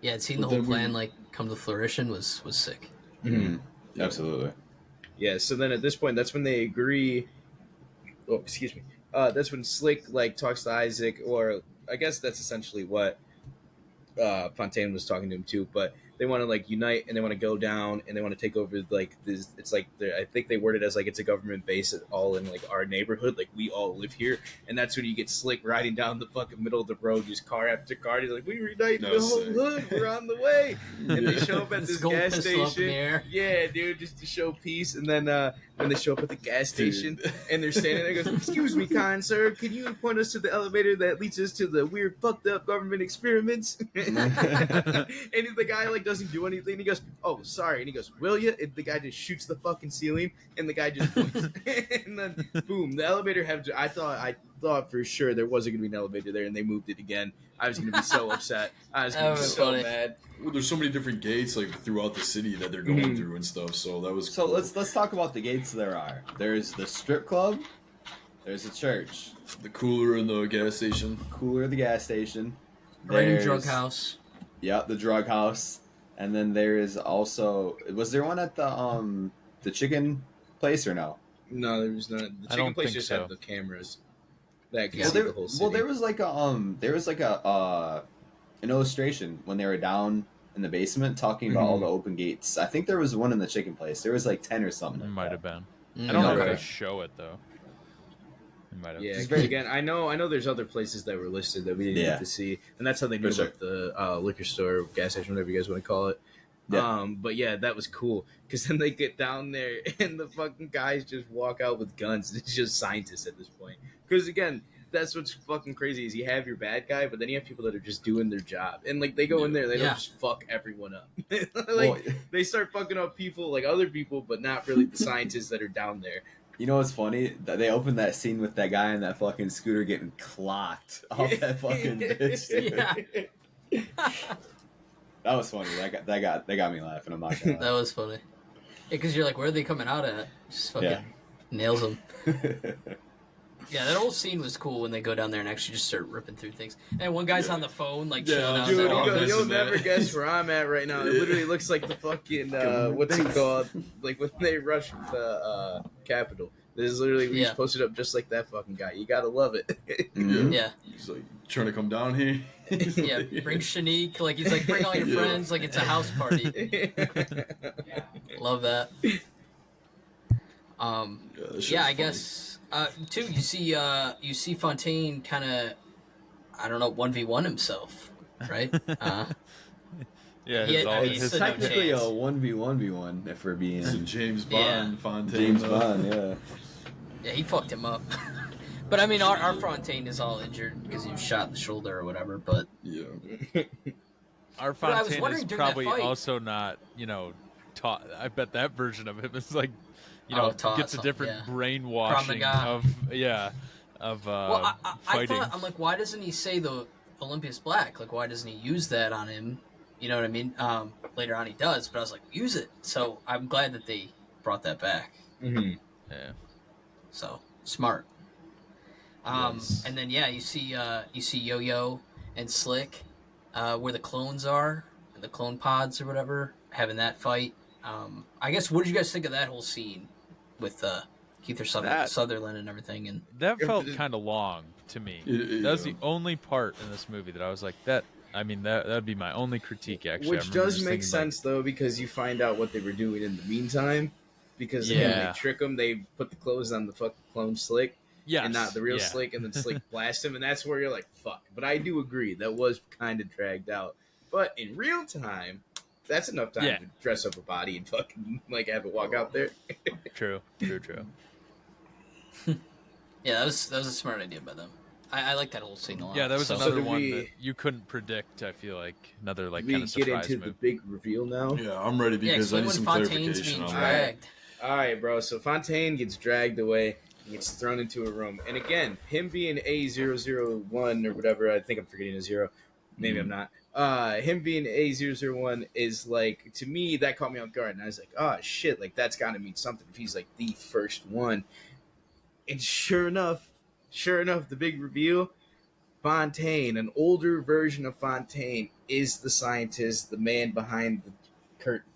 Yeah, and seeing But the whole then we- plan like come to fruition was sick. Mm-hmm. Absolutely. Yeah, so then at this point, that's when they agree. Oh, excuse me. That's when Slick like talks to Isaac, or I guess that's essentially what Fontaine was talking to him too. But they want to like unite, and they want to go down, and they want to take over like this. It's like I think they word it as like it's a government base all in like our neighborhood, like we all live here, and that's when you get Slick riding down the fucking middle of the road, just car after car. And he's like, we reunite the That's whole sick. hood, we're on the way, and they show up at this Gold gas pistol up in the station. air. Yeah, dude, just to show peace. And then when they show up at the gas station, Dude. and they're standing there, goes, excuse me, kind sir, can you point us to the elevator that leads us to the weird fucked up government experiments? And the guy like doesn't do anything. He goes, oh, sorry. And he goes, will you? And the guy just shoots the fucking ceiling, and the guy just points. And then boom, the elevator thought for sure there wasn't going to be an elevator there, and they moved it again, I was going to be so upset. I was going to be so funny. mad. Well, there's so many different gates like throughout the city that they're going through and stuff. So that was So cool. let's talk about the gates there are. There's the strip club. There's a church. The cooler in the gas station. Cooler, the gas station. Random drug house. Yep, the drug house. And then there is also, was there one at the chicken place or no? No, there was not. The I chicken don't place think just so. had the cameras that could Yeah. see the whole city. Well, there was like an illustration when they were down in the basement talking about all the open gates. I think there was one in the chicken place. There was like 10 or something. It like might that. have been. Mm, I don't know okay. if they show it though. It might have. Yeah, It's 'cause very- again, I know there's other places that were listed that we didn't Yeah. get to see, and that's how they knew For sure. about the liquor store, gas station, whatever you guys want to call it. Yeah. But yeah, that was cool because then they get down there and the fucking guys just walk out with guns. It's just scientists at this point. Because again, that's what's fucking crazy is you have your bad guy, but then you have people that are just doing their job, and like they go in there, they Yeah. don't just fuck everyone up. like Well, they start fucking up people like other people, but not really the scientists that are down there. you know what's funny? That they opened that scene with that guy in that fucking scooter getting clocked off that fucking bitch. dude. Yeah. That was funny. That got me laughing. I'm not gonna That was funny. Because you're like, where are they coming out at? Just fucking Yeah. nails them. lie. Yeah, that whole scene was cool when they go down there and actually just start ripping through things. And one guy's on the phone, like, Yeah, chilling out. dude, in Dude, that he Oh, goes, office. you'll man. never guess where I'm at right now. It literally looks like the fucking what's it called? Like when they rushed the Capitol. This is literally we Yeah. just posted up just like that fucking guy. You gotta love it. Mhm. Yeah, He's like trying to come down here. yeah. Bring Shanique. Like, he's like, bring all your Yeah. friends. Like, it's a house party. Love that. Yeah, that shit Yeah, was I guess too. You see Fontaine kind of, I don't know, 1v1 himself, right? Yeah, He his, had- all, I mean, his, it's It's no technically a chance. 1v1v1 if we're being funny. James Yeah. Bond, Fontaine. James though. Bond. Yeah. Yeah, he fucked him up. But I mean, our Fontaine is all injured because he was shot in the shoulder or whatever. But Yeah. our But I was Fontaine is wondering during that probably fight- also not, taught. I bet that version of him is like, taught gets a some- different yeah. brainwashing Krav Maga. of well, I fighting. thought, I'm like, why doesn't he say the Olympus Black? Like, why doesn't he use that on him? You know what I mean? Later on he does, but I was like, use it. So I'm glad that they brought that back. Mhm. Yeah. So smart. Yes. And then you see Yo-Yo and Slick, where the clones are, the clone pods or whatever, having that fight. I guess what did you guys think of that whole scene with Keith Sutherland and everything? And That felt kind of long to me. That was the only part in this movie that I was like, that would be my only critique, actually. I Which remember does just make thinking, like, sense though, because you find out what they were doing in the meantime. Because when Yeah. they trick him, they put the clothes on the fucking clone Slick. yes, And not the real yeah. Slick, and then Slick blasts him, and that's where you're like, fuck. But I do agree, that was kind of dragged out. But in real time, that's enough time Yeah. to dress up a body and fucking, like, have it walk out there. True. yeah, that was a smart idea by them. I like that whole scene a lot. Yeah, that was so. another did one we- that you couldn't predict. I feel like another like we kind of get surprise into the move. big reveal now. Yeah, I'm ready Yeah, because I explain need when some Fontaine's clarification being on that. dragged. All right, bro. So Fontaine gets dragged away and gets thrown into a room. And again, him being A001 or whatever, I think I'm forgetting a zero. Maybe I'm not. Him being A001 is like, to me, that caught me off guard. And I was like, oh, shit, like that's got to mean something if he's like the first one. And sure enough, the big reveal, Fontaine, an older version of Fontaine, is the scientist, the man behind the curtain.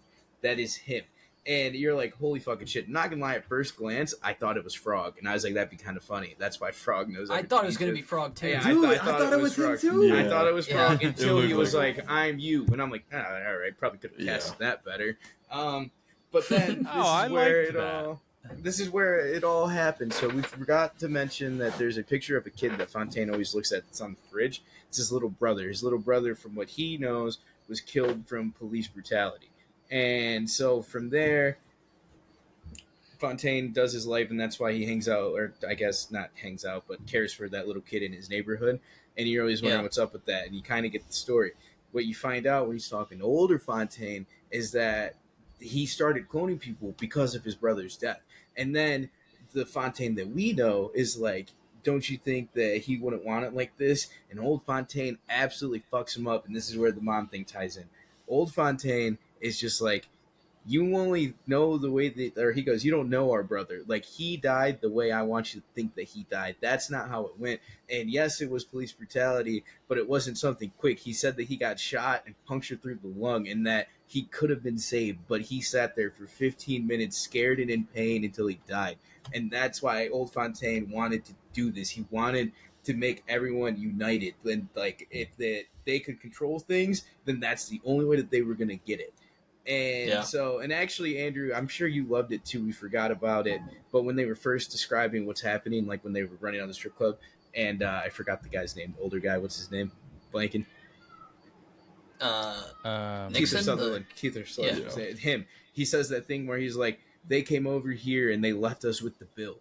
That is him. And you're like, holy fucking shit. Not gonna lie, at first glance, I thought it was Frog. And I was like, that'd be kind of funny. That's why Frog knows I everything. thought it was going to be Frog too. Yeah, Dude, I thought it was him Frog. too. Yeah. I thought it was Yeah. Frog until It he looked was like like, I'm you. And I'm like, all right, probably could have Yeah. casted that better. But then Oh, I liked that. this is where it all happened. So we forgot to mention that there's a picture of a kid that Fontaine always looks at that's on the fridge. It's his little brother. His little brother, from what he knows, was killed from police brutality. And so from there, Fontaine does his life, and that's why he hangs out, or I guess not hangs out, but cares for that little kid in his neighborhood. And you're always wondering what's up with that, and you kind of get the story. What you find out when he's talking to older Fontaine is that he started cloning people because of his brother's death. And then the Fontaine that we know is like don't you think that he wouldn't want it like this? And Old Fontaine absolutely fucks him up, and this is where the mom thing ties in. Old Fontaine is just like, you only know the way that, or he goes, you don't know our brother. Like, he died the way I want you to think that he died. That's not how it went. And yes, it was police brutality, but it wasn't something quick. He said that he got shot and punctured through the lung and that he could have been saved, but he sat there for 15 minutes scared and in pain until he died. And that's why Old Fontaine wanted to do this. He wanted to make everyone united. And like, if they could control things, then that's the only way that they were going to get it. And so, and actually, Andrew, I'm sure you loved it too. We forgot about it, but when they were first describing what's happening, like when they were running on the strip club, and I forgot the guy's name, the older guy. What's his name? Blanking. Nixon. Keith Sutherland. Him. He says that thing where he's like, they came over here and they left us with the bill.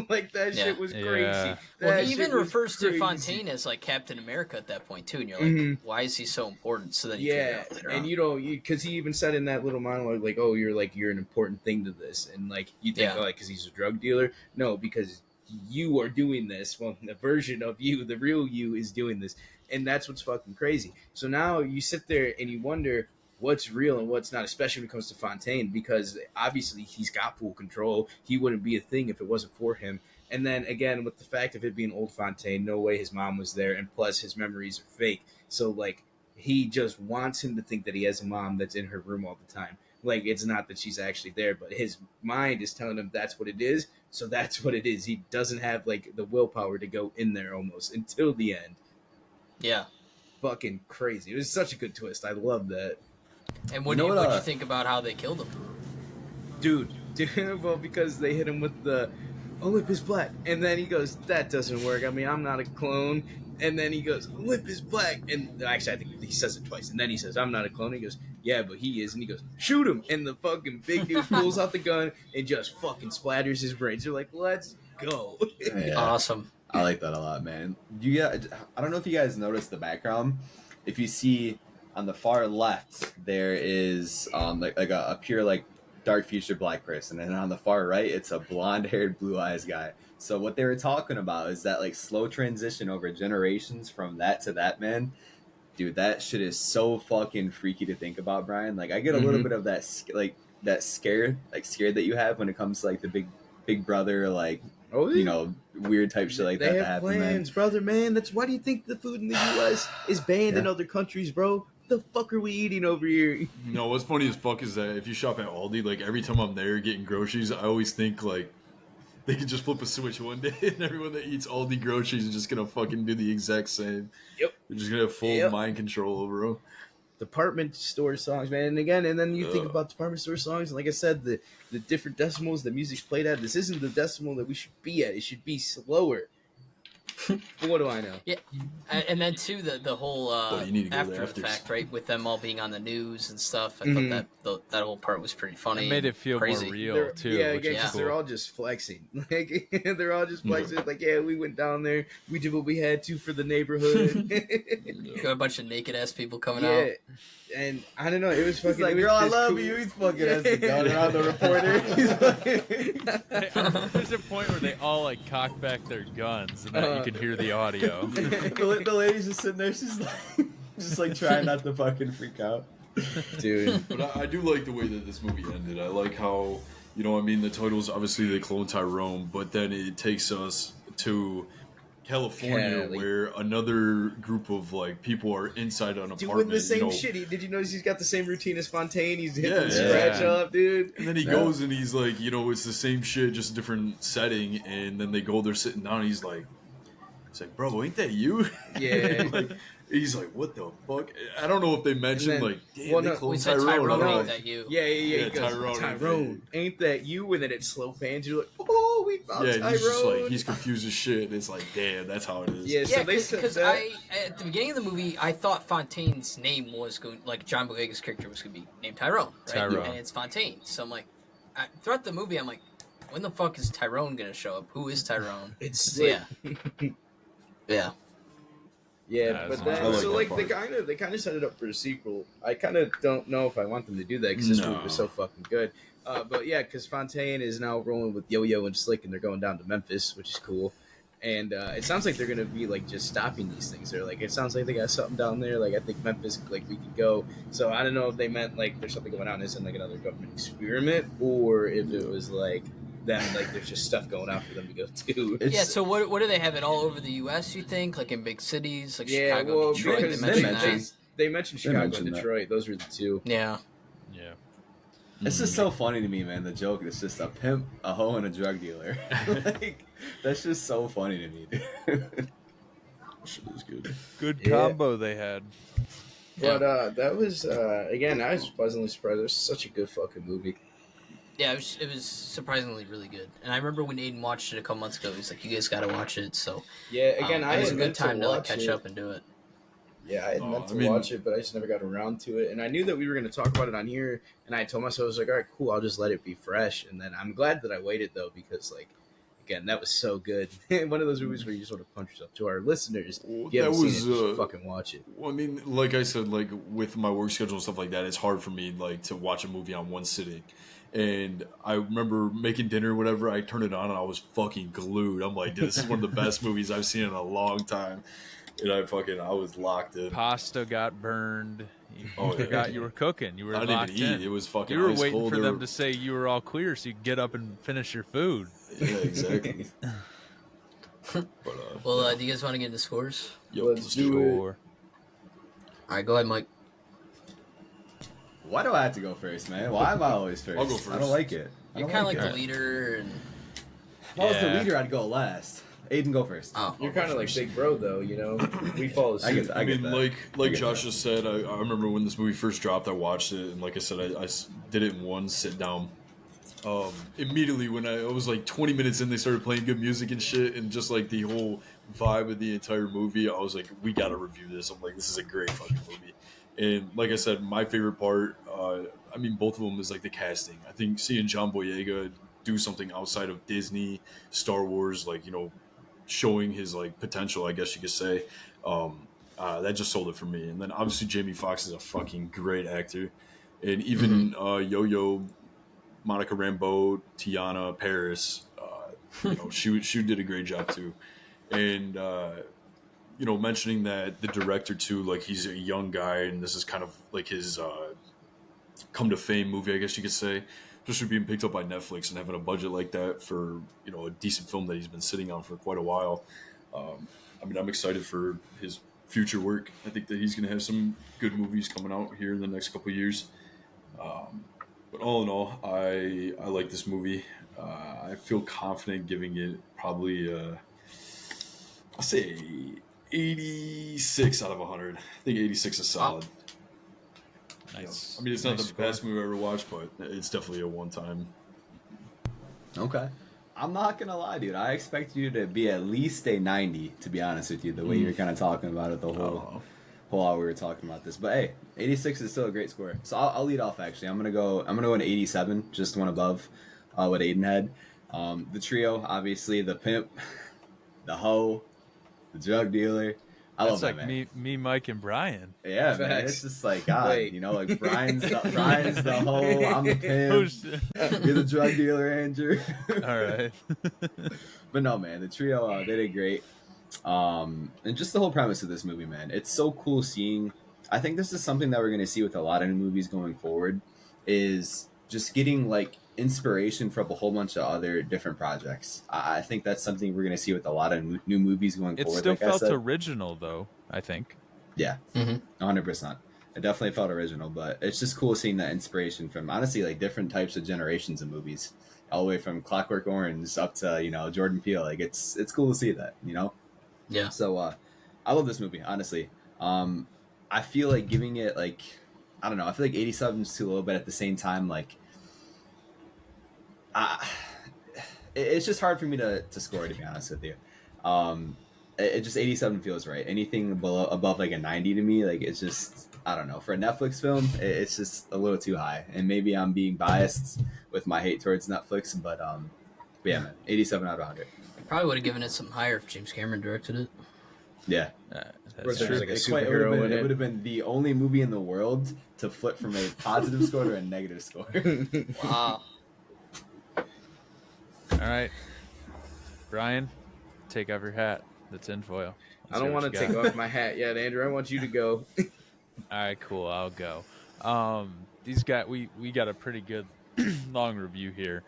Like, that shit was crazy. Well, he even refers to Fontaine as like Captain America at that point too, and you're like, why is he so important? So then you figure out later on. You know, because he even said in that little monologue, like, oh, you're an important thing to this, and like you think, oh, like, because he's a drug dealer? No, because you are doing this. Well, the version of you, the real you, is doing this, and that's what's fucking crazy. So now you sit there and you wonder what's real and what's not, especially when it comes to Fontaine, because obviously he's got full control. He wouldn't be a thing if it wasn't for him. And then again, with the fact of it being Old Fontaine, no way his mom was there, and plus his memories are fake. So like, he just wants him to think that he has a mom that's in her room all the time. Like, it's not that she's actually there, but his mind is telling him that's what it is. So that's what it is. He doesn't have like the willpower to go in there almost until the end. Yeah. Fucking crazy. It was such a good twist. I love that. And what do you think about how they killed him? Dude, well, because they hit him with the Olympus Black, and then he goes, that doesn't work. I mean, I'm not a clone. And then he goes, Olympus Black, and actually I think he says it twice, and then he says, I'm not a clone. He goes, yeah, but he is. And he goes, shoot him. And the fucking big dude pulls out the gun and just fucking splatters his brains. You're like, let's go. Yeah. Awesome. I like that a lot, man. I don't know if you guys noticed the background. If you see on the far left, there is like a pure like dark featured black person, and then on the far right, it's a blonde haired, blue eyes guy. So what they were talking about is that like slow transition over generations from that to that, man. Dude, that shit is so fucking freaky to think about, Brian. Like, I get a little bit of that scared that you have when it comes to like the big brother, like, you know, weird type shit like they that. Have plans, man. Brother, man. That's why do you think the food in the U.S. is banned in other countries, bro? The fuck are we eating over here? No, what's funny as fuck is that if you shop at Aldi, like every time I'm there getting groceries, I always think like they could just flip a switch one day and everyone that eats Aldi groceries is just gonna fucking do the exact same. Yep. They're just gonna have full mind control over them. Department store songs, man. And then you think about department store songs, and like I said, the different decimals the music's played at. This isn't the decimal that we should be at. It should be slower. But what do I know? Yeah, and then too the whole after effect, right, with them all being on the news and stuff. I thought that whole part was pretty funny. It made it feel crazy. more real too. Yeah, because they're all just flexing. Like, they're all just flexing. Like, yeah, we went down there, we did what we had to for the neighborhood. Got a bunch of naked ass people coming out. And I don't know, it was fucking. He's like, girl, I love you. He's fucking has the gun around the reporter. There's a point where they all like cock back their guns, and then you can hear the audio. The lady's just sitting there, she's like trying not to fucking freak out. Dude. But I do like the way that this movie ended. I like how, you know, I mean, the title's obviously the Cloned Tyrone, but then it takes us to California, where another group of like people are inside an apartment doing the same shit. Did you notice he's got the same routine as Fontaine? He's hitting the scratch up, dude. And then he goes and he's like, you know, it's the same shit, just a different setting. And then they go there sitting down. And he's like, bro, ain't that you? Yeah. Like, he's like, what the fuck? I don't know if they mentioned like, damn, they cloned Tyrone. Ain't ain't that you? Yeah. He goes, Tyrone, ain't that you? And then it slow pans. You're like, oh, we found Tyrone. He's just like, he's confused as shit. And it's like, damn, that's how it is. Yeah, so because at the beginning of the movie, I thought Fontaine's name was going, like John Boyega's character was going to be named Tyrone, right? Tyrone. And it's Fontaine. So I'm like, throughout the movie, I'm like, when the fuck is Tyrone going to show up? Who is Tyrone? It's yeah. Yeah. Yeah, but then, so like they kind of set it up for a sequel. I kind of don't know if I want them to do that because this movie was so fucking good. But yeah, because Fontaine is now rolling with Yo-Yo and Slick, and they're going down to Memphis, which is cool. And it sounds like they're gonna be like just stopping these things. They're like, it sounds like they got something down there. Like I think Memphis, like we could go. So I don't know if they meant like there's something going on, isn't like another government experiment, or if it was like them, like there's just stuff going on for them to go to. Yeah. So what do they have it all over the U.S.? You think, like in big cities, like Yeah, Chicago, well, Detroit? because They mentioned that. they mentioned Chicago and Detroit. Those were the two. Yeah. Yeah. It's just so funny to me, man. The joke is just a pimp, a hoe, and a drug dealer. Like, that's just so funny to me, dude. Shit is good. Good combo they had. But that was again, I was pleasantly surprised. It was such a good fucking movie. Yeah, it was surprisingly really good. And I remember when Aiden watched it a couple months ago, he's like, "You guys got to watch it." So yeah, again, it was a good time to like catch up and do it. Yeah, I had meant to watch it, but I just never got around to it. And I knew that we were going to talk about it on here, and I told myself, I was like, all right, cool, I'll just let it be fresh. And then I'm glad that I waited, though, because, like, again, that was so good. One of those movies where you sort of punch yourself. To our listeners, if you haven't seen it, just fucking watch it. Well, I mean, like I said, like, with my work schedule and stuff like that, it's hard for me, like, to watch a movie on one sitting. And I remember making dinner or whatever, I turned it on, and I was fucking glued. I'm like, dude, this is one of the best movies I've seen in a long time. And I was locked in. Pasta got burned. You Oh, yeah. you were cooking. You were I didn't locked even eat. in. It was fucking You were ice waiting cold. for them to say you were all clear so you could get up and finish your food. Yeah, exactly. But, Well, do you guys want to get into scores? yo, Let's do it. All right, go ahead, Mike. Why do I have to go first, man? Why am I always first? I'll go first. I don't like it. You're kind of like the leader, and If I was the leader, I'd go last. Aiden, go first. oh, You're kind of like Big Bro, though, you know? We follow suit. I get that. I mean, that. like Josh just said, I remember when this movie first dropped, I watched it, and like I said, I did it in one sit down. Immediately when I was like 20 minutes in, they started playing good music and shit, and just like the whole vibe of the entire movie, I was like, we gotta review this. I'm like, this is a great fucking movie. And like I said, my favorite part, I mean, both of them is like the casting. I think seeing John Boyega do something outside of Disney, Star Wars, like, you know, showing his like potential, I guess you could say, that just sold it for me. And then obviously Jamie Foxx is a fucking great actor, and even Yo-Yo, Monica Rambeau, Tiana Paris, you know, she did a great job too. And you know, mentioning that the director too, like, he's a young guy, and this is kind of like his come to fame movie, I guess you could say. Especially being picked up by Netflix and having a budget like that for, you know, a decent film that he's been sitting on for quite a while. I mean, I'm excited for his future work. I think that he's going to have some good movies coming out here in the next couple of years. But all in all, I like this movie. I feel confident giving it probably, I'll say 86 out of 100. I think 86 is solid. Nice. I mean, it's not Nice the best movie I ever watched, but it's definitely a one-time. Okay. I'm not gonna lie, dude. I expect you to be at least a 90, to be honest with you, the way you're kind of talking about it the whole while we were talking about this. But hey, 86 is still a great score. So I'll lead off, actually. I'm gonna go an 87, just one above what Aiden had. The trio, obviously, the pimp, the hoe, the drug dealer. I That's love like that, man. me, Mike, and Brian. Yeah, man. Facts. It's just like, God, Wait. you know, like Brian's the hoe, I'm the pimp, you're the drug dealer, Andrew. All right. But no, man, the trio, they did great. And just the whole premise of this movie, man, it's so cool seeing. I think this is something that we're going to see with a lot of new movies going forward, is just getting like inspiration from a whole bunch of other different projects. I think that's something we're going to see with a lot of new movies going It forward. still like felt I said. original, though, I think. Yeah, Mhm. 100%. It definitely felt original, but it's just cool seeing that inspiration from, honestly, like different types of generations of movies, all the way from Clockwork Orange up to, you know, Jordan Peele. Like, it's cool to see that, you know? Yeah. So I love this movie, honestly. I feel like giving it, like, I don't know, I feel like 87 is too low, but at the same time, like, it's just hard for me to score, to be honest with you. It just 87 feels right. Anything above like a 90 to me, like, it's just, I don't know. For a Netflix film, it's just a little too high. And maybe I'm being biased with my hate towards Netflix, but yeah, man, 87 out of 100. I probably would have given it something higher if James Cameron directed it. Yeah. Where's That's there true. just, like, a superhero in it it? would have been the only movie in the world to flip from a positive score to a negative score. Wow. All right. Brian? take off your hat. The tinfoil. I don't want to take off my hat yet, Andrew. I want you to go. All right, cool. I'll go. These guys, we got a pretty good long review here.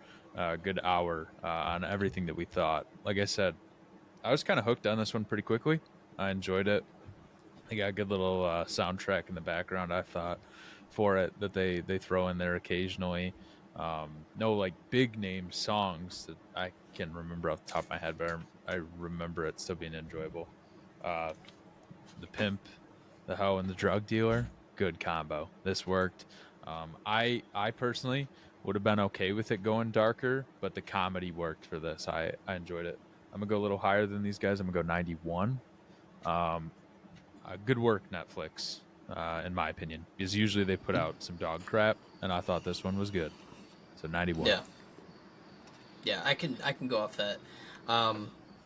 Good hour on everything that we thought. Like I said, I was kind of hooked on this one pretty quickly. I enjoyed it. They got a good little soundtrack in the background, I thought, for it that they throw in there occasionally. No like big name songs that I can remember off the top of my head, but I remember it still being enjoyable. The pimp, the hoe, and the drug dealer, good combo. This worked. I personally would have been okay with it going darker, but the comedy worked for this. I enjoyed it. I'm gonna go a little higher than these guys. I'm gonna go 91. Good work, Netflix, in my opinion, because usually they put out some dog crap, and I thought this one was good. So 91. Yeah, I can go off that.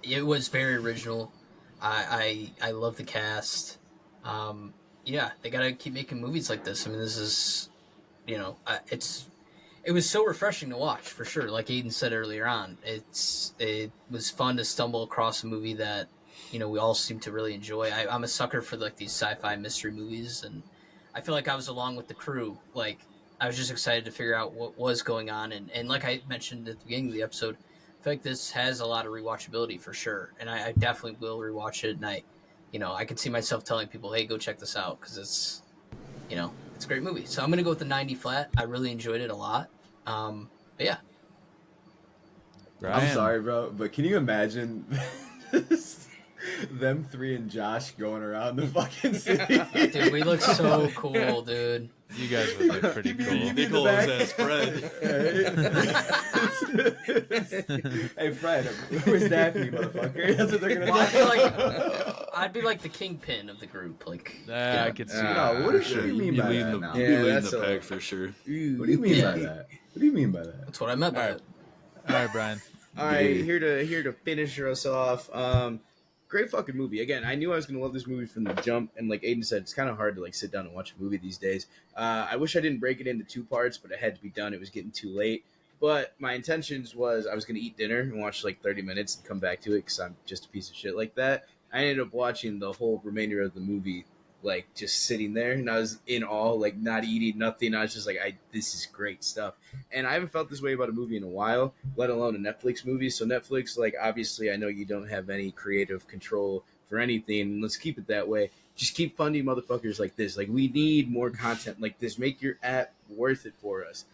It was very original. I love the cast. Yeah, they gotta keep making movies like this. I mean, this is, it was so refreshing to watch, for sure. Like Aiden said earlier on, it was fun to stumble across a movie that, we all seem to really enjoy. I'm a sucker for like these sci-fi mystery movies, and I feel like I was along with the crew. Like, I was just excited to figure out what was going on, and like I mentioned at the beginning of the episode, I feel like this has a lot of rewatchability for sure, and I definitely will rewatch it. And I can see myself telling people, "Hey, go check this out," because it's a great movie. So I'm gonna go with the 90 flat. I really enjoyed it a lot. But yeah. Ryan. I'm sorry, bro, but can you imagine them three and Josh going around the fucking city? Dude, we look so cool, dude. You guys would look pretty cool. They call his ass Fred. Hey, Fred, where's Daphne, motherfucker? That's what they're gonna I'd be like the kingpin of the group. Like, I could see. No, what do you mean by that? You'd be leading the pack for sure. What do you mean by that? What do you mean by that? that's what I meant by it. All right, Brian. All right, here to finish us off. Great fucking movie. Again, I knew I was gonna love this movie from the jump, and like Aiden said, it's kind of hard to like sit down and watch a movie these days. I wish I didn't break it into two parts, but it had to be done. It was getting too late. But my intentions was I was gonna eat dinner and watch like 30 minutes and come back to it because I'm just a piece of shit like that. I ended up watching the whole remainder of the movie, like just sitting there, and I was in awe, like not eating nothing. I was just like, this is great stuff. And I haven't felt this way about a movie in a while, let alone a Netflix movie. So Netflix, like, obviously, I know you don't have any creative control for anything. Let's keep it that way. Just keep funding motherfuckers like this. Like, we need more content like this. Make your app worth it for us.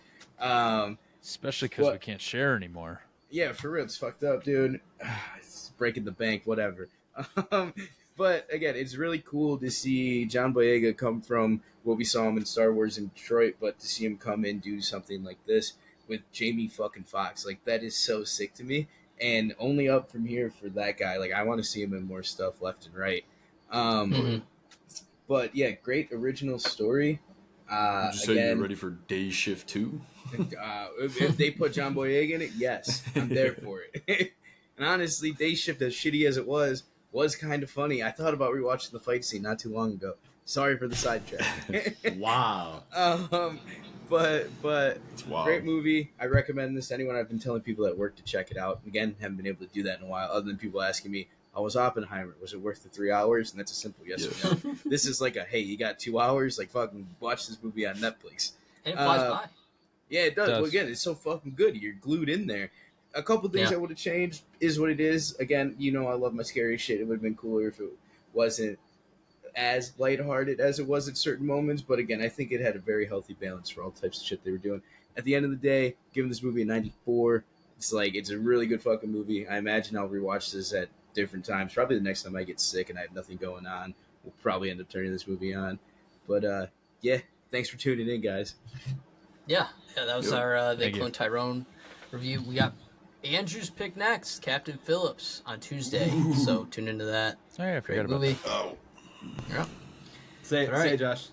Especially because we can't share anymore. Yeah, for real, it's fucked up, dude. It's breaking the bank, whatever. But again, it's really cool to see John Boyega come from what we saw him in Star Wars in Detroit, but to see him come in do something like this with Jamie fucking Foxx, like that is so sick to me. And only up from here for that guy. Like, I want to see him in more stuff left and right. But yeah, great original story. Would you say you're ready for Day Shift 2? If they put John Boyega in it, yes, I'm there for it. And honestly, Day Shift, as shitty as it was kind of funny. I thought about rewatching the fight scene not too long ago. Sorry for the sidetrack. Wow. But It's wild. Great movie. I recommend this to anyone. I've been telling people at work to check it out. Again, haven't been able to do that in a while, other than people asking me, "How was Oppenheimer? Was it worth the 3 hours?" And that's a simple yes or no. This is like hey, you got 2 hours? Like, fucking watch this movie on Netflix. And it flies by. Yeah, it does. Well, again, it's so fucking good. You're glued in there. A couple things I would have changed is what it is. Again, I love my scary shit. It would have been cooler if it wasn't as lighthearted as it was at certain moments. But again, I think it had a very healthy balance for all types of shit they were doing. At the end of the day, giving this movie a 94, it's a really good fucking movie. I imagine I'll rewatch this at different times. Probably the next time I get sick and I have nothing going on, we'll probably end up turning this movie on. But yeah, thanks for tuning in, guys. Yeah, that was our Cloned Tyrone review. We got Andrew's pick next, Captain Phillips, on Tuesday. So tune into that. Oh, yeah, I forgot about movie. that. Oh. Yeah. Say, Josh.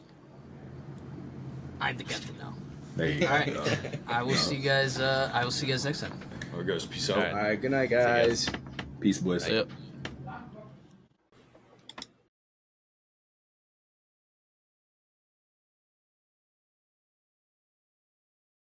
I'm the captain now. There you go. All right. I will see you guys. I will see you guys next time. All right, guys. Peace out. All right. All right, good night, guys. Peace, boys. Yep.